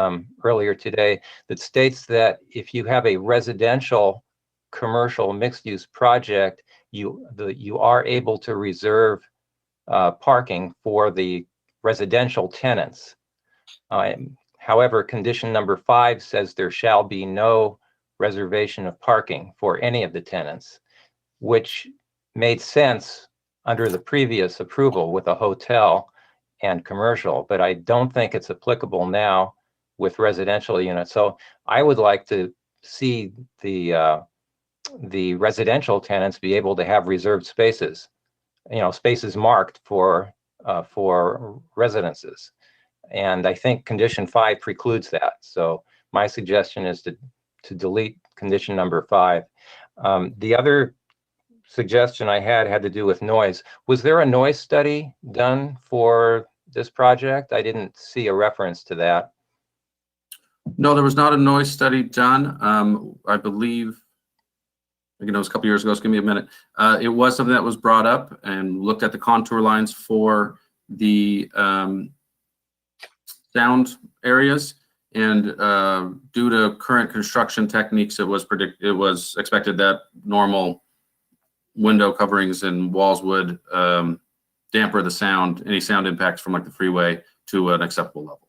earlier today, that states that if you have a residential commercial mixed-use project, you are able to reserve parking for the residential tenants. However, condition number 5 says there shall be no reservation of parking for any of the tenants, which made sense under the previous approval with a hotel and commercial, but I don't think it's applicable now with residential units. So I would like to see the residential tenants be able to have reserved spaces, spaces marked for residences. And I think condition 5 precludes that. So my suggestion is to delete condition number 5. The other suggestion I had to do with noise. Was there a noise study done for this project? I didn't see a reference to that. No, there was not a noise study done. I believe, it was a couple years ago, so give me a minute. It was something that was brought up and looked at the contour lines for the sound areas, and due to current construction techniques, it was expected that normal window coverings and walls would damper the sound, any sound impacts from like the freeway, to an acceptable level.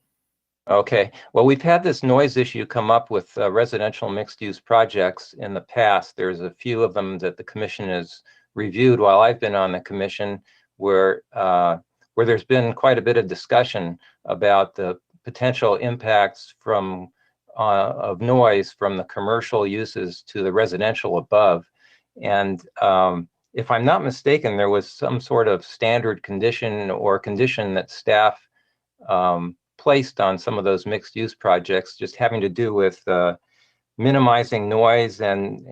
Okay, well, we've had this noise issue come up with residential mixed-use projects in the past. There's a few of them that the commission has reviewed while I've been on the commission, where there's been quite a bit of discussion about the potential impacts of noise from the commercial uses to the residential above. And if I'm not mistaken, there was some sort of standard condition or condition that staff placed on some of those mixed-use projects, just having to do with minimizing noise and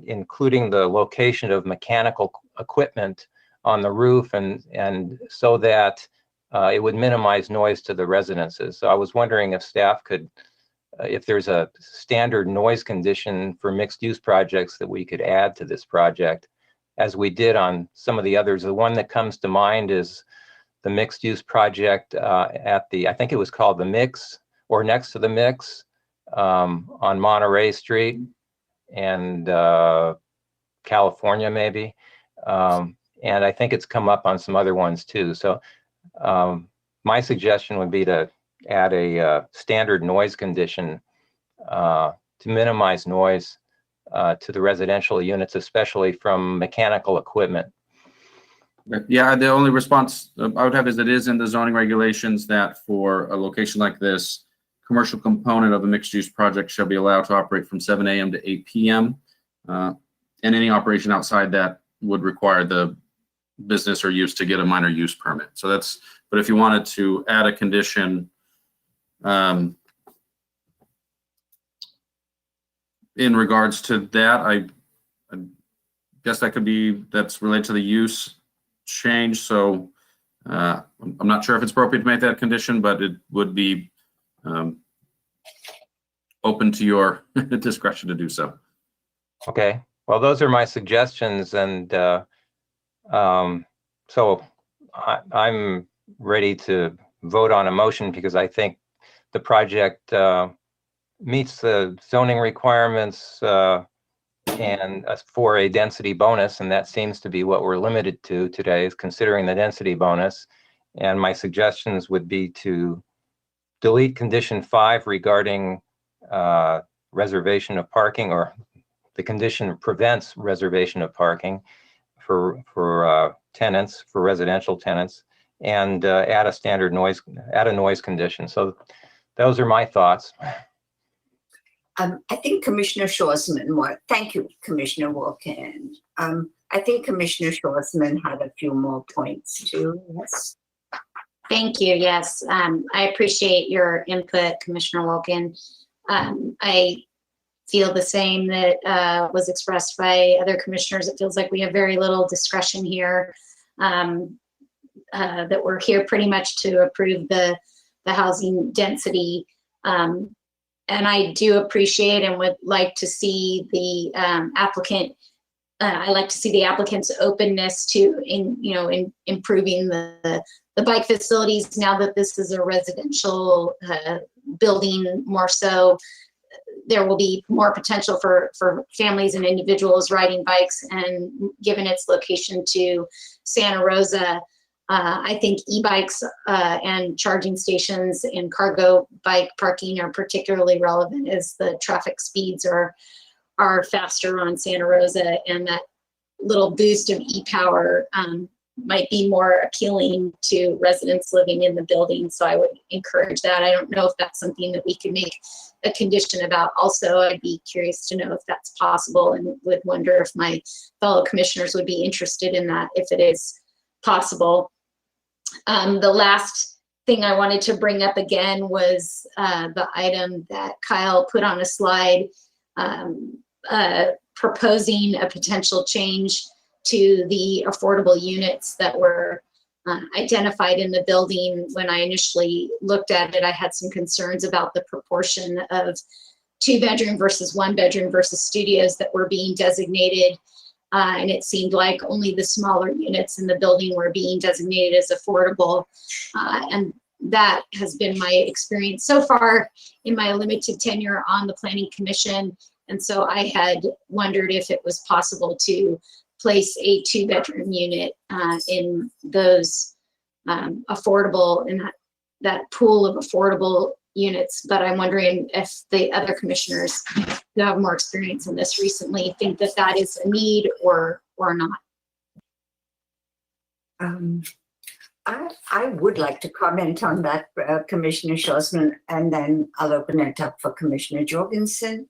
including the location of mechanical equipment on the roof, and so that it would minimize noise to the residences. So I was wondering if staff could if there's a standard noise condition for mixed-use projects that we could add to this project, as we did on some of the others. The one that comes to mind is the mixed-use project at the, I think it was called the Mix, or next to the Mix, on Monterey Street and California, maybe. And I think it's come up on some other ones too. So my suggestion would be to add a standard noise condition to minimize noise to the residential units, especially from mechanical equipment. Yeah, the only response I would have is it is in the zoning regulations that for a location like this, commercial component of a mixed-use project shall be allowed to operate from 7 a.m. to 8 p.m. And any operation outside that would require the business or use to get a minor use permit. So that's, but if you wanted to add a condition in regards to that, I guess that could be, that's related to the use change. So I'm not sure if it's appropriate to make that condition, but it would be open to your discretion to do so. Okay, well, those are my suggestions, and so I'm ready to vote on a motion because I think the project meets the zoning requirements and for a density bonus, and that seems to be what we're limited to today, is considering the density bonus. And my suggestions would be to delete condition 5 regarding reservation of parking, or the condition prevents reservation of parking for tenants, for residential tenants, and add a standard noise, add a noise condition. So those are my thoughts. I think Commissioner Schwarzman, thank you, Commissioner Wilkin. I think Commissioner Schwarzman had a few more points too. Yes. Thank you. Yes, I appreciate your input, Commissioner Wilkin. I feel the same that was expressed by other commissioners. It feels like we have very little discretion here, that we're here pretty much to approve the housing density. And I do appreciate and would like to see the applicant, I like to see the applicant's openness to improving the bike facilities now that this is a residential building. More so, there will be more potential for families and individuals riding bikes, and given its location to Santa Rosa, I think e-bikes and charging stations and cargo bike parking are particularly relevant as the traffic speeds are faster on Santa Rosa, and that little boost of e-power might be more appealing to residents living in the building. So I would encourage that. I don't know if that's something that we can make a condition about. Also, I'd be curious to know if that's possible, and would wonder if my fellow commissioners would be interested in that if it is possible. The last thing I wanted to bring up again was the item that Kyle put on a slide, proposing a potential change to the affordable units that were identified in the building. When I initially looked at it, I had some concerns about the proportion of 2-bedroom versus 1-bedroom versus studios that were being designated. And it seemed like only the smaller units in the building were being designated as affordable. And that has been my experience so far in my limited tenure on the Planning Commission. And so I had wondered if it was possible to place a 2-bedroom unit in those affordable, in that pool of affordable units. But I'm wondering if the other commissioners who have more experience in this recently think that that is a need or not. I would like to comment on that, Commissioner Schwarzman, and then I'll open it up for Commissioner Jorgensen.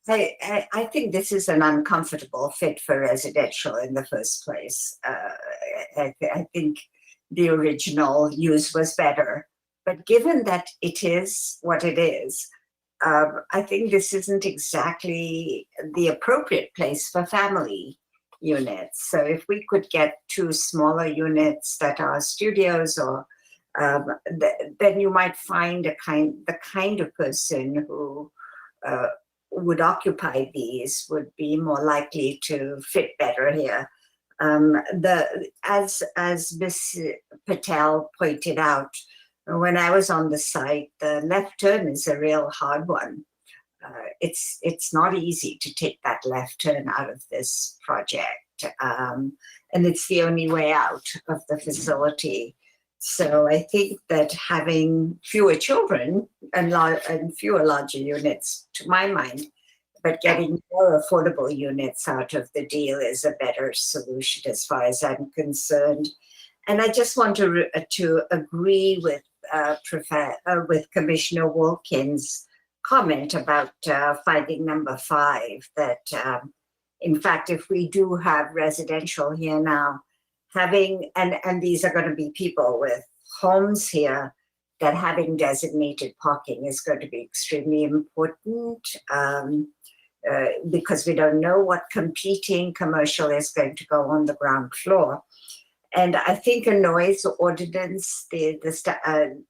I think this is an uncomfortable fit for residential in the first place. I think the original use was better. But given that it is what it is, I think this isn't exactly the appropriate place for family units. So if we could get 2 smaller units that are studios or then you might find the kind of person who would occupy these would be more likely to fit better here. As Ms. Patel pointed out, when I was on the site, the left turn is a real hard one. It's not easy to take that left turn out of this project, and it's the only way out of the facility. So I think that having fewer children and fewer larger units, to my mind, but getting more affordable units out of the deal is a better solution as far as I'm concerned. And I just want to agree with Commissioner Wilkins' comment about finding number 5, that in fact, if we do have residential here now, having, and these are going to be people with homes here, that having designated parking is going to be extremely important, because we don't know what competing commercial is going to go on the ground floor. And I think a noise ordinance,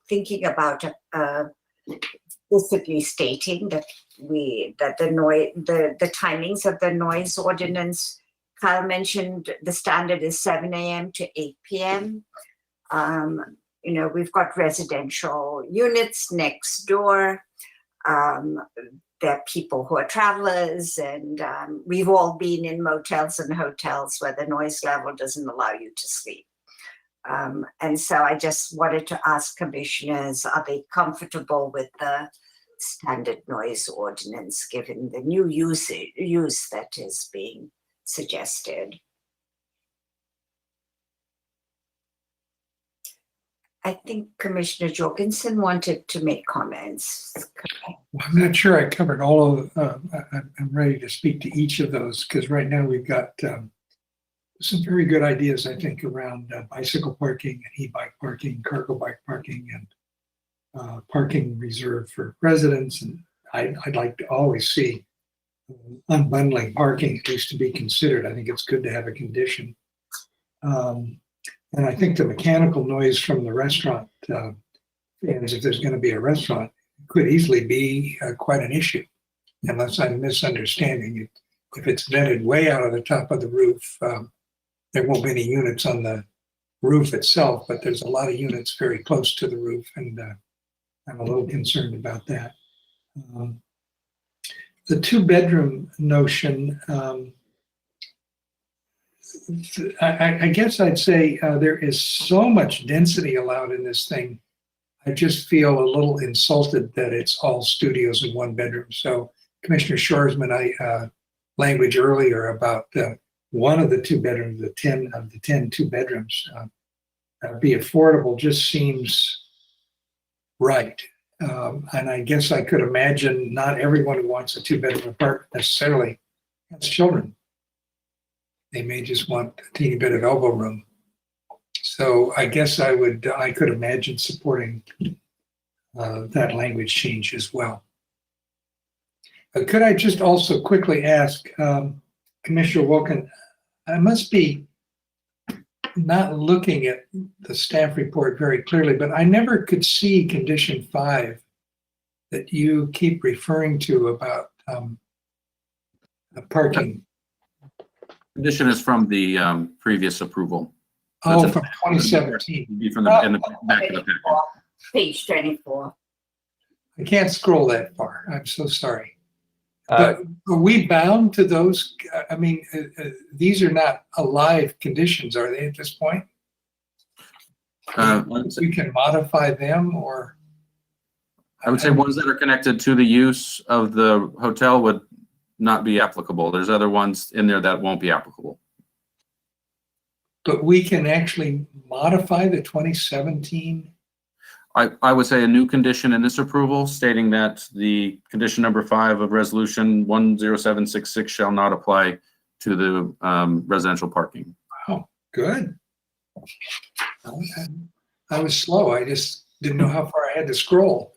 thinking about explicitly stating that the timings of the noise ordinance. Kyle mentioned the standard is 7 a.m. to 8 p.m. We've got residential units next door. There are people who are travelers, and we've all been in motels and hotels where the noise level doesn't allow you to sleep. And so I just wanted to ask commissioners, are they comfortable with the standard noise ordinance given the new use that is being suggested? I think Commissioner Jorgensen wanted to make comments. Well, I'm not sure I covered all of, I'm ready to speak to each of those, because right now we've got some very good ideas, I think, around bicycle parking and e-bike parking, cargo bike parking, and parking reserved for residents. And I'd like to always see unbundling parking, at least to be considered. I think it's good to have a condition. And I think the mechanical noise from the restaurant, fans, if there's going to be a restaurant, could easily be quite an issue, unless I'm misunderstanding it. If it's vented way out of the top of the roof, there won't be any units on the roof itself, but there's a lot of units very close to the roof, and I'm a little concerned about that. The 2-bedroom notion, I guess I'd say there is so much density allowed in this thing. I just feel a little insulted that it's all studios in 1 bedroom. So Commissioner Shoresman, language earlier about one of the 2 bedrooms, the 10 of the 10 2-bedrooms be affordable just seems right. And I guess I could imagine not everyone who wants a 2-bedroom apartment necessarily has children. They may just want a teeny bit of elbow room. So I guess I could imagine supporting that language change as well. Could I just also quickly ask Commissioner Wilkin, I must be not looking at the staff report very clearly, but I never could see condition 5 that you keep referring to about parking. Condition is from the previous approval. Oh, That's from 2017. Be from the, in the back of the packet. Page 24. I can't scroll that far. I'm so sorry. Uh, But are we bound to those? I mean, these are not alive conditions, are they, at this point? We can modify them, or? I would say ones that are connected to the use of the hotel would not be applicable. There's other ones in there that won't be applicable. But we can actually modify the 2017? I would say a new condition in this approval stating that the condition number 5 of resolution 10766 shall not apply to the residential parking. Oh, good. I was slow. I just didn't know how far I had to scroll.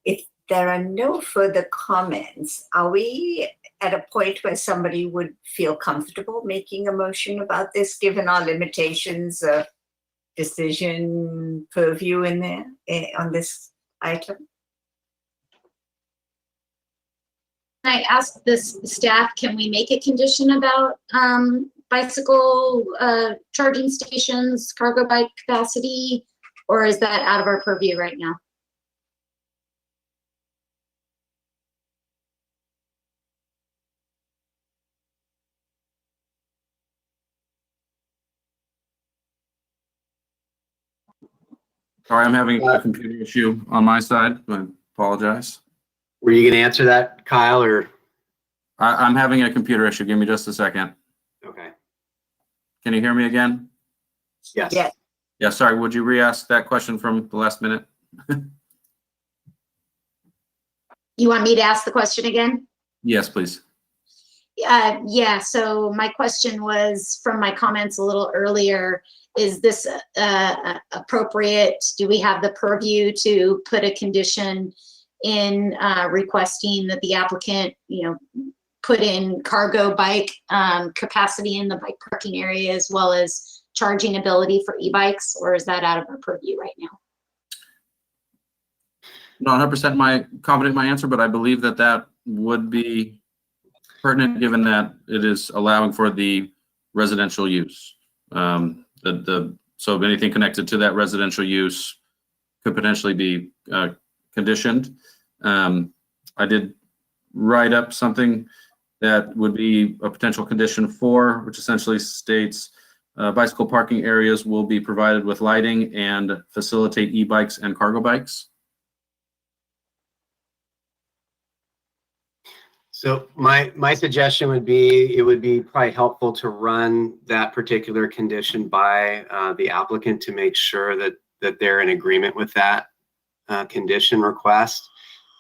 If there are no further comments, are we at a point where somebody would feel comfortable making a motion about this, given our limitations of decision purview in there on this item? I asked this staff, can we make a condition about bicycle charging stations, cargo bike capacity, or is that out of our purview right now? Sorry, I'm having a computer issue on my side. I apologize. Were you going to answer that, Kyle, or? I'm having a computer issue. Give me just a second. Okay. Can you hear me again? Yes. Yes. Yeah, sorry. Would you re-ask that question from the last minute? You want me to ask the question again? Yes, please. Yeah, so my question was from my comments a little earlier, is this appropriate? Do we have the purview to put a condition in requesting that the applicant, put in cargo bike capacity in the bike parking area as well as charging ability for e-bikes, or is that out of our purview right now? Not 100% confident in my answer, but I believe that would be pertinent given that it is allowing for the residential use. So anything connected to that residential use could potentially be conditioned. I did write up something that would be a potential condition 4, which essentially states bicycle parking areas will be provided with lighting and facilitate e-bikes and cargo bikes. So my suggestion would be, it would be probably helpful to run that particular condition by the applicant to make sure that they're in agreement with that condition request.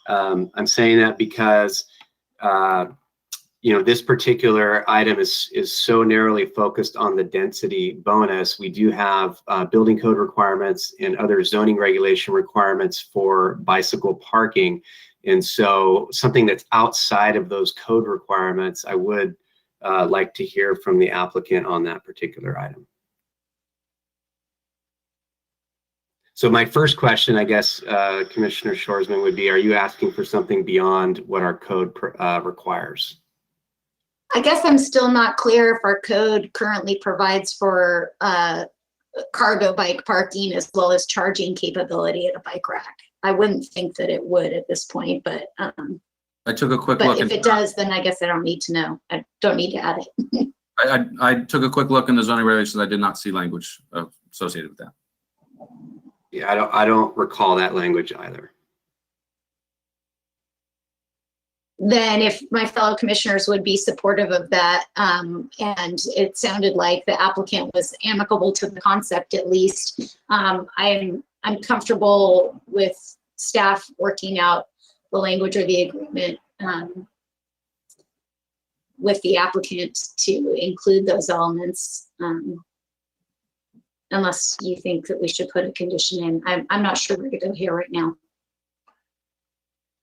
I'm saying that because this particular item is so narrowly focused on the density bonus. We do have building code requirements and other zoning regulation requirements for bicycle parking. And so something that's outside of those code requirements, I would like to hear from the applicant on that particular item. So my first question, I guess, Commissioner Shoresman, would be, are you asking for something beyond what our code requires? I guess I'm still not clear if our code currently provides for cargo bike parking as well as charging capability at a bike rack. I wouldn't think that it would at this point, but I took a quick look. if it does, then I guess I don't need to know. I don't need to add it. I took a quick look in the zoning regulations. I did not see language associated with that. Yeah, I don't recall that language either. Then if my fellow commissioners would be supportive of that, and it sounded like the applicant was amicable to the concept at least, I'm comfortable with staff working out the language or the agreement with the applicant to include those elements, unless you think that we should put a condition in. I'm not sure where to go here right now.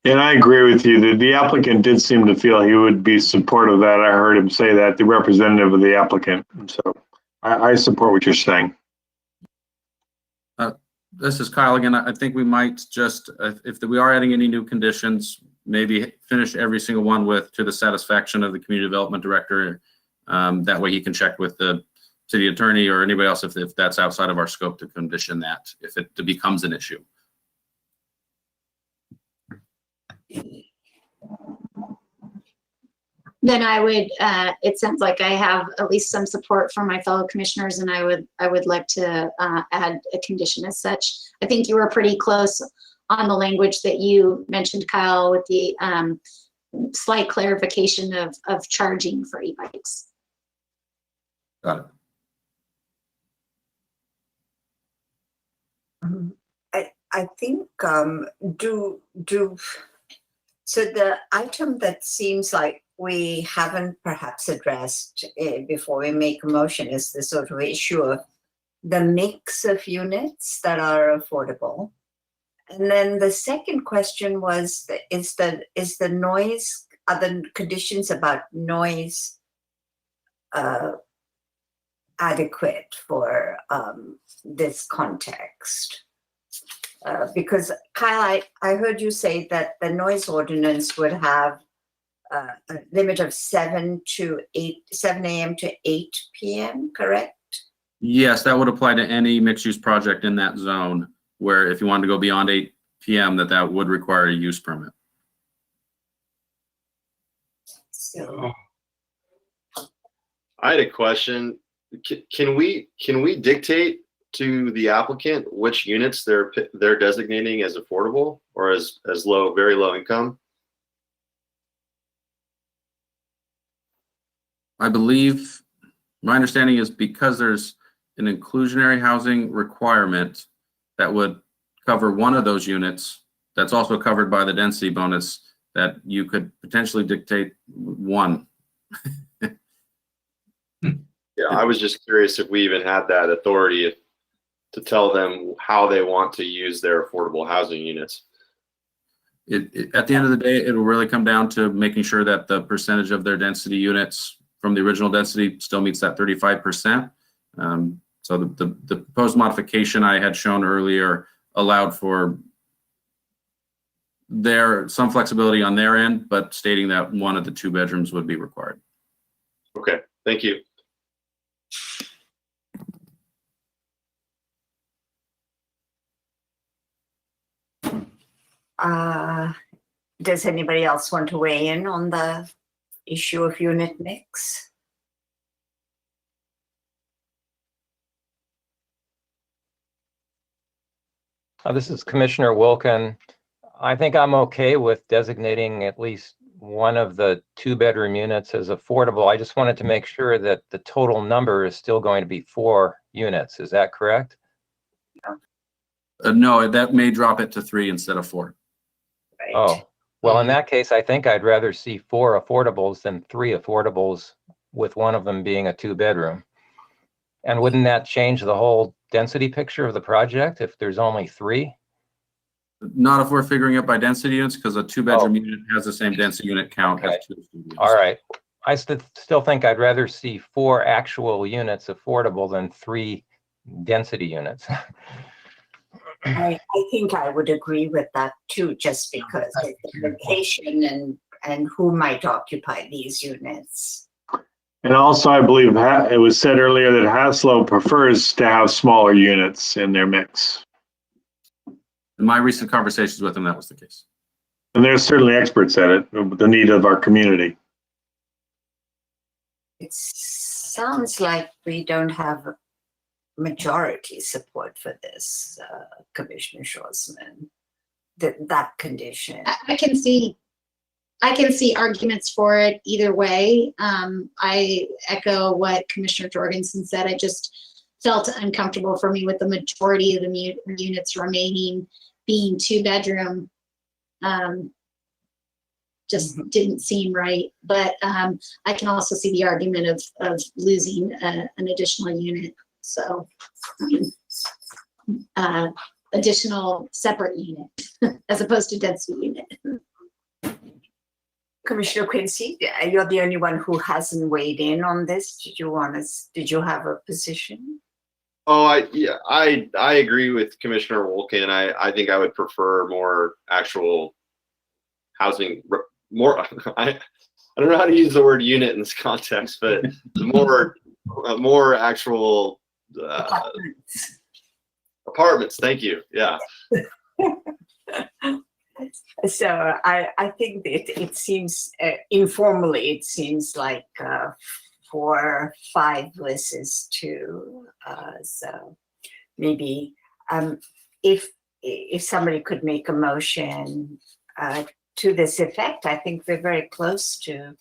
And I agree with you. The applicant did seem to feel he would be supportive of that. I heard him say that, the representative of the applicant. So I support what you're saying. This is Kyle again. I think we might just, if we are adding any new conditions, maybe finish every single one with to the satisfaction of the community development director. That way he can check with the city attorney or anybody else if that's outside of our scope to condition that, if it becomes an issue. Then I would, it sounds like I have at least some support from my fellow commissioners, and I would like to add a condition as such. I think you were pretty close on the language that you mentioned, Kyle, with the slight clarification of charging for e-bikes. Got I think so the item that seems like we haven't perhaps addressed before we make a motion is the sort of issue of the mix of units that are affordable. And then the second question was, is the noise other conditions about noise adequate for this context? Because Kyle, I heard you say that the noise ordinance would have a limit of 7 a.m. to 8 p.m., correct? Yes, that would apply to any mixed-use project in that zone, where if you wanted to go beyond 8 p.m., that would require a use permit. So, I had a question. Can we dictate to the applicant which units they're designating as affordable or as low, very low income? I believe, my understanding is because there's an inclusionary housing requirement that would cover one of those units, that's also covered by the density bonus, that you could potentially dictate one. Yeah, I was just curious if we even had that authority to tell them how they want to use their affordable housing units. At the end of the day, it will really come down to making sure that the percentage of their density units from the original density still meets that 35%. So the proposed modification I had shown earlier allowed for some flexibility on their end, but stating that one of the 2 bedrooms would be required. Okay, thank you. Does anybody else want to weigh in on the issue of unit mix? This is Commissioner Wilkin. I think I'm okay with designating at least one of the 2-bedroom units as affordable. I just wanted to make sure that the total number is still going to be 4 units. Is that correct? No, that may drop it to 3 instead of 4. Right. Oh, well, in that case, I think I'd rather see 4 affordables than 3 affordables, with one of them being a 2-bedroom. And wouldn't that change the whole density picture of the project if there's only 3? Not if we're figuring it by density units, because a 2-bedroom unit has the same density unit count as 2 studios. All right. I still think I'd rather see 4 actual units affordable than 3 density units. I think I would agree with that too, just because of the location and who might occupy these units. And also, I believe it was said earlier that Haslow prefers to have smaller units in their mix. In my recent conversations with them, that was the case. And they're certainly experts at it, the need of our community. It sounds like we don't have majority support for this, Commissioner Schwarzman, that condition. I can see arguments for it either way. I echo what Commissioner Jorgensen said. I just felt uncomfortable for me with the majority of the units remaining being 2-bedroom. Just didn't seem right. But I can also see the argument of losing an additional unit. So additional separate unit as opposed to density unit. Commissioner Quincy, you're the only one who hasn't weighed in on this. Did you have a position? Oh, I agree with Commissioner Wilkin. I think I would prefer more actual housing, more, I don't know how to use the word unit in this context, but more actual apartments. Thank you. Yeah. So I think that it seems informally, it seems like 4, 5 versus 2. So maybe if somebody could make a motion to this effect, I think we're very close to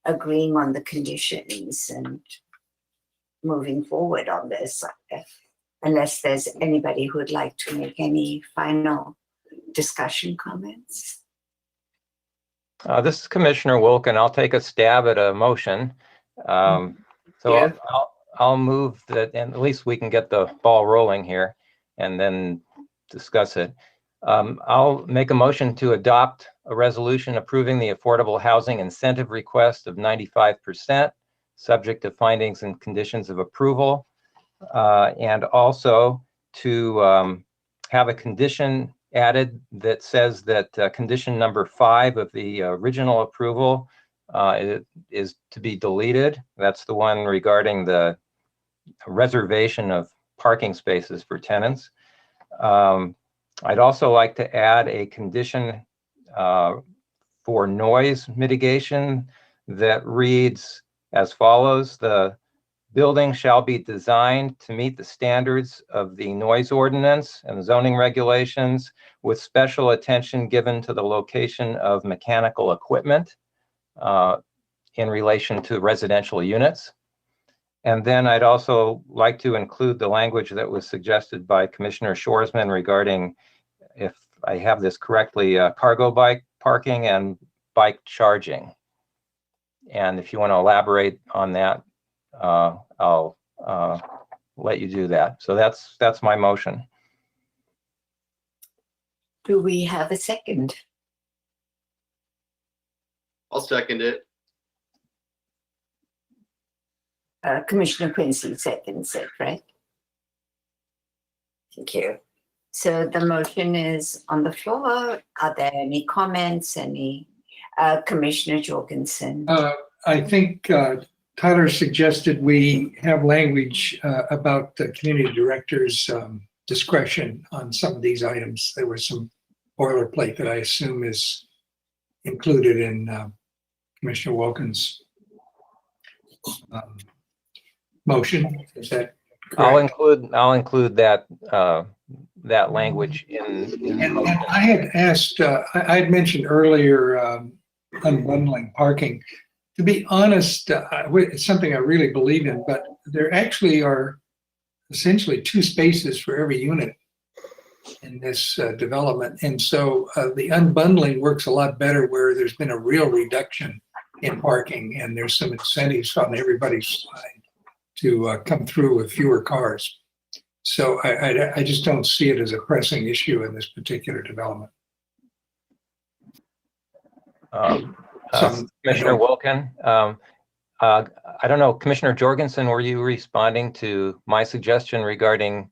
agreeing on the conditions and moving forward on this, unless there's anybody who would like to make any final discussion comments. This is Commissioner Wilkin. I'll take a stab at a motion. So Yeah. I'll move that, and at least we can get the ball rolling here and then discuss it. I'll make a motion to adopt a resolution approving the affordable housing incentive request of 95%, subject to findings and conditions of approval, and also to have a condition added that says that condition number 5 of the original approval is to be deleted. That's the one regarding the reservation of parking spaces for tenants. I'd also like to add a condition for noise mitigation that reads as follows: the building shall be designed to meet the standards of the noise ordinance and zoning regulations, with special attention given to the location of mechanical equipment in relation to residential units. And then I'd also like to include the language that was suggested by Commissioner Shoresman regarding, if I have this correctly, cargo bike parking and bike charging. And if you want to elaborate on that, I'll let you do that. So that's my motion. Do we have a second? I'll second it. Commissioner Quincy seconds it, right? Thank you. So the motion is on the floor. Are there any comments? Commissioner Jorgensen? I think Tyler suggested we have language about the community director's discretion on some of these items. There was some boilerplate that I assume is included in Commissioner Wilkins' motion. Is that correct? I'll include that that language in the And motion. I had asked, I had mentioned earlier unbundling parking. To be honest, it's something I really believe in, but there actually are essentially 2 spaces for every unit in this development. And so the unbundling works a lot better where there's been a real reduction in parking and there's some incentives on everybody's side to come through with fewer cars. So I just don't see it as a pressing issue in this particular development. Commissioner Wilkin, I don't know, Commissioner Jorgensen, were you responding to my suggestion regarding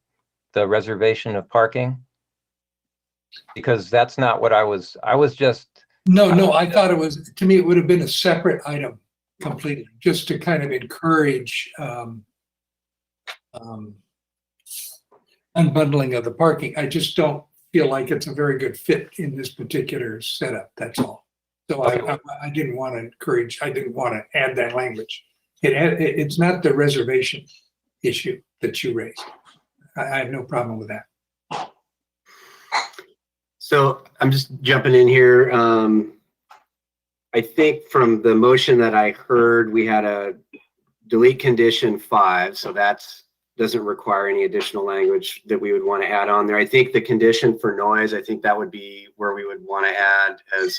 the reservation of parking? Because that's not what I was just. No, I thought it was, to me, it would have been a separate item completely, just to kind of encourage unbundling of the parking. I just don't feel like it's a very good fit in this particular setup, that's all. So I didn't want to encourage, I didn't want to add that language. It's not the reservation issue that you raised. I have no problem with that. So I'm just jumping in here. I think from the motion that I heard, we had a delete condition 5. So that's doesn't require any additional language that we would want to add on there. I think the condition for noise, I think that would be where we would want to add, as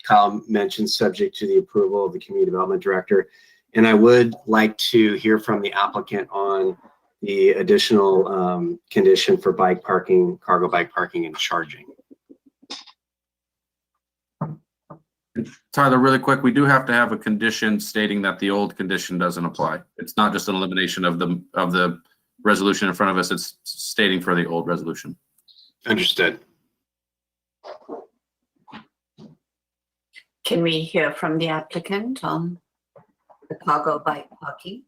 Kyle mentioned, subject to the approval of the community development director. And I would like to hear from the applicant on the additional condition for bike parking, cargo bike parking, and charging. Tyler, really quick, we do have to have a condition stating that the old condition doesn't apply. It's not just an elimination of the resolution in front of us, it's stating for the old resolution. Understood. Can we hear from the applicant on the cargo bike parking?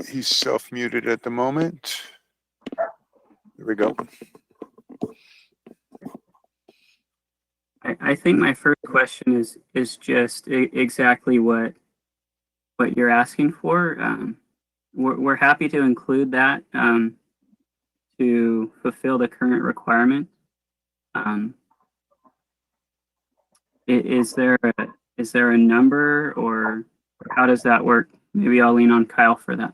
He's self-muted at the moment. There we go. I think my first question is just exactly what you're asking for. We're happy to include that to fulfill the current requirement. Is there a number, or how does that work? Maybe I'll lean on Kyle for that.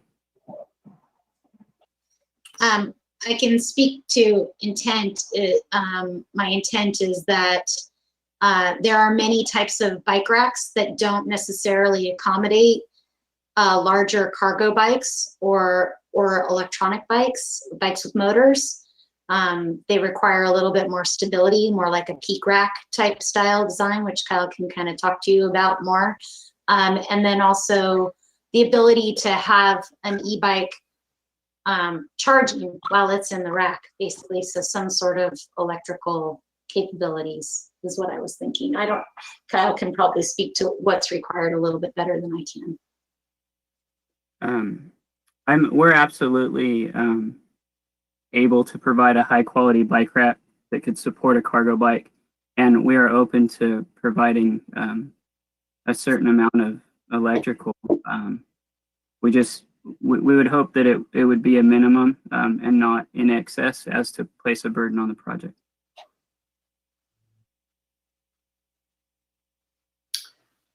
I can speak to intent. My intent is that there are many types of bike racks that don't necessarily accommodate larger cargo bikes or or electronic bikes, bikes with motors. They require a little bit more stability, more like a peak rack type style design, which Kyle can kind of talk to you about more. And then also the ability to have an e-bike charging while it's in the rack, basically. So some sort of electrical capabilities is what I was thinking. Kyle can probably speak to what's required a little bit better than I can. We're absolutely able to provide a high quality bike rack that could support a cargo bike, and we are open to providing a certain amount of electrical. We would hope that it would be a minimum and not in excess as to place a burden on the project.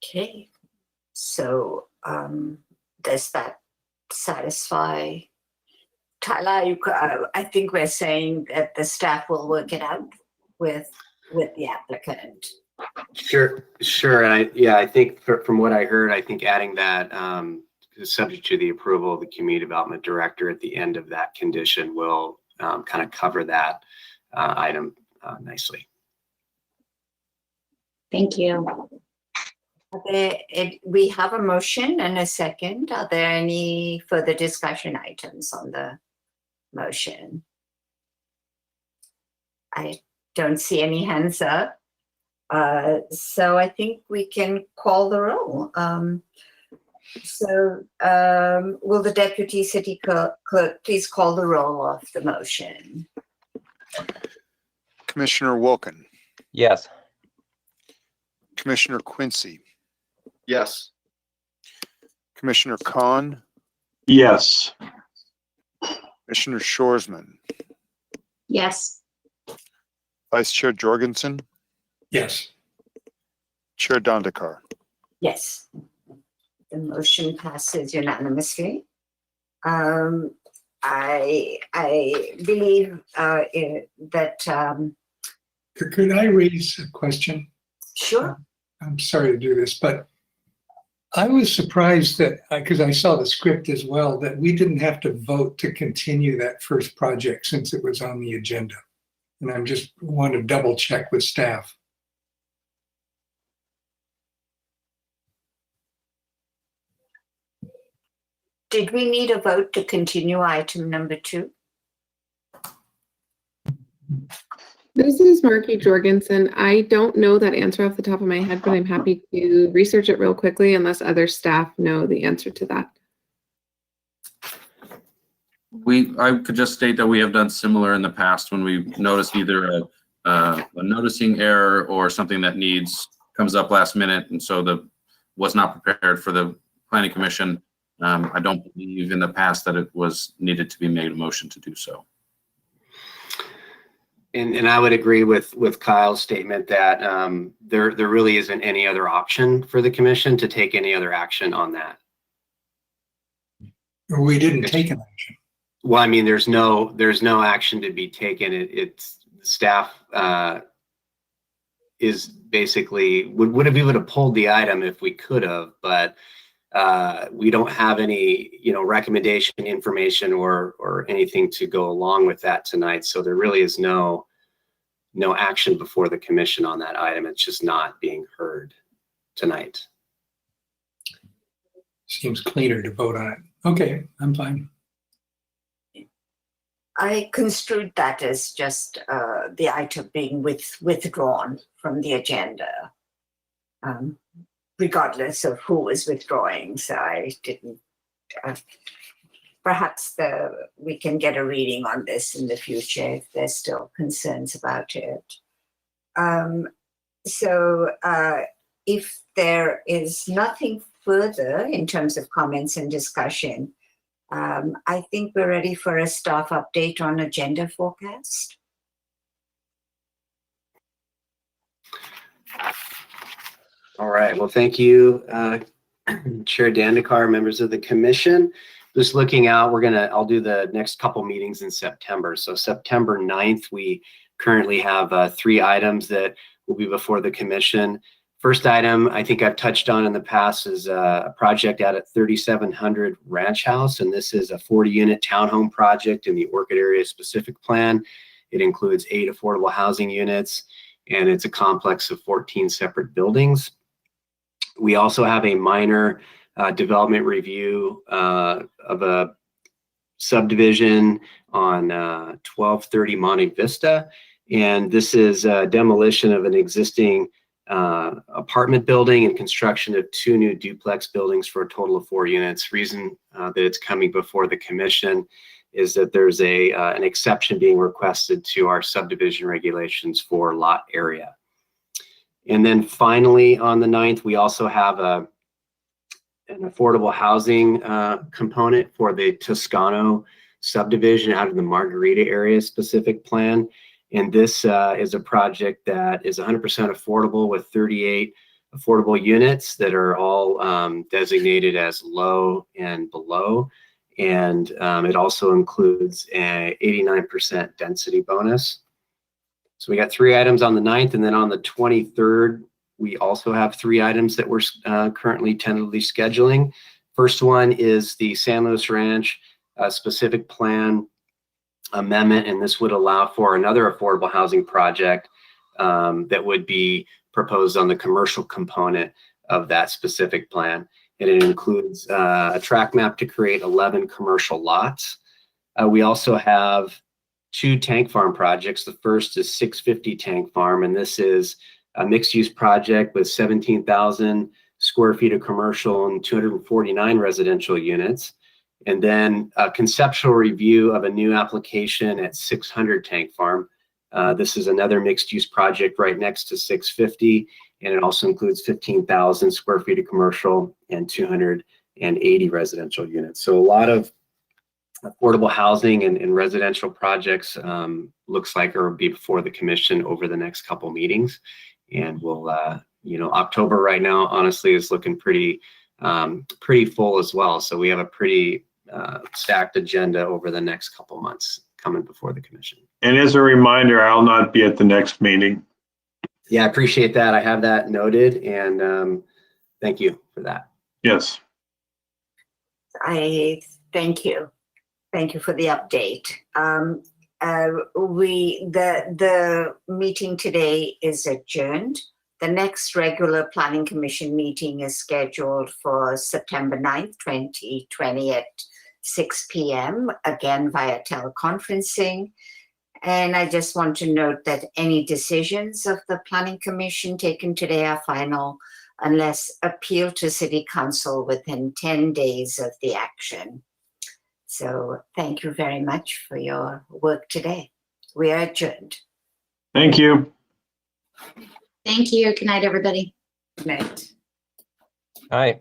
Okay, so does that satisfy? Tyler, I think we're saying that the staff will work it out with the applicant. Sure. And I think from what I heard, I think adding that is subject to the approval of the community development director at the end of that condition will kind of cover that item nicely. Thank you. We have a motion and a second. Are there any further discussion items on the motion? I don't see any hands up. So I think we can call the roll. Will the Deputy City Clerk please call the roll of the motion? Commissioner Wilkin, Yes. Commissioner Quincy, Yes. Commissioner Khan, Yes. Commissioner Shoresman, Yes. Vice Chair Jorgensen, Yes. Chair Dandekar. Yes. The motion passes unanimously. I believe that Could I raise a question? sure. I'm sorry to do this, but I was surprised that, because I saw the script as well, that we didn't have to vote to continue that first project since it was on the agenda. And I'm just want to double check with staff. Did we need a vote to continue item number 2? This is Marky Jorgensen. I don't know that answer off the top of my head, but I'm happy to research it real quickly unless other staff know the answer to that. I could just state that we have done similar in the past when we've noticed either a noticing error or something that comes up last minute, and so was not prepared for the Planning Commission. I don't believe in the past that it was needed to be made a motion to do so. And I would agree with Kyle's statement that there really isn't any other option for the commission to take any other action on that. We didn't take an action. Well, I mean, there's no action to be taken. It's staff is basically would have pulled the item if we could have, but we don't have any recommendation, information, or anything to go along with that tonight. So there really is no action before the commission on that item. It's just not being heard tonight. Seems cleaner to vote on it. Okay, I'm fine. I construed that as just the item being withdrawn from the agenda, regardless of who was withdrawing. So I didn't, perhaps we can get a reading on this in the future if there's still concerns about it. If there is nothing further in terms of comments and discussion, I think we're ready for a staff update on agenda forecast. All right. Well, thank you, Chair Dandekar, members of the commission. Just looking out, I'll do the next couple meetings in September. So September 9th, we currently have 3 items that will be before the commission. First item I think I've touched on in the past is a project out at 3700 Ranch House, and this is a 40-unit townhome project in the Orchid Area Specific Plan. It includes 8 affordable housing units, and it's a complex of 14 separate buildings. We also have a minor development review of a subdivision on 1230 Monte Vista, and this is demolition of an existing apartment building and construction of 2 new duplex buildings for a total of 4 units. Reason that it's coming before the commission is that there's an exception being requested to our subdivision regulations for lot area. And then finally, on the 9th, we also have an affordable housing component for the Toscano subdivision out of the Margarita Area Specific Plan. And this is a project that is 100% affordable with 38 affordable units that are all designated as low and below. And it also includes an 89% density bonus. So we got 3 items on the 9th, and then on the 23rd, we also have 3 items that we're currently tentatively scheduling. First one is the San Luis Ranch Specific Plan amendment, and this would allow for another affordable housing project that would be proposed on the commercial component of that specific plan. And it includes a track map to create 11 commercial lots. We also have 2 tank farm projects. The first is 650 Tank Farm, and this is a mixed-use project with 17,000 square feet of commercial and 249 residential units. And then a conceptual review of a new application at 600 Tank Farm. This is another mixed-use project right next to 650, and it also includes 15,000 square feet of commercial and 280 residential units. So a lot of affordable housing and residential projects looks like will be before the commission over the next couple meetings. And we'll, October right now, honestly, is looking pretty full as well. So we have a pretty stacked agenda over the next couple months coming before the commission. And as a reminder, I'll not be at the next meeting. Yeah, I appreciate that. I have that noted, and thank you for that. Yes. I thank you. Thank you for the update. The meeting today is adjourned. The next regular Planning Commission meeting is scheduled for September 9th, 2020 at 6 p.m., again via teleconferencing. And I just want to note that any decisions of the Planning Commission taken today are final unless appealed to City Council within 10 days of the action. So thank you very much for your work today. We are adjourned. Thank you. Thank you. Good night, everybody. Good night. All right.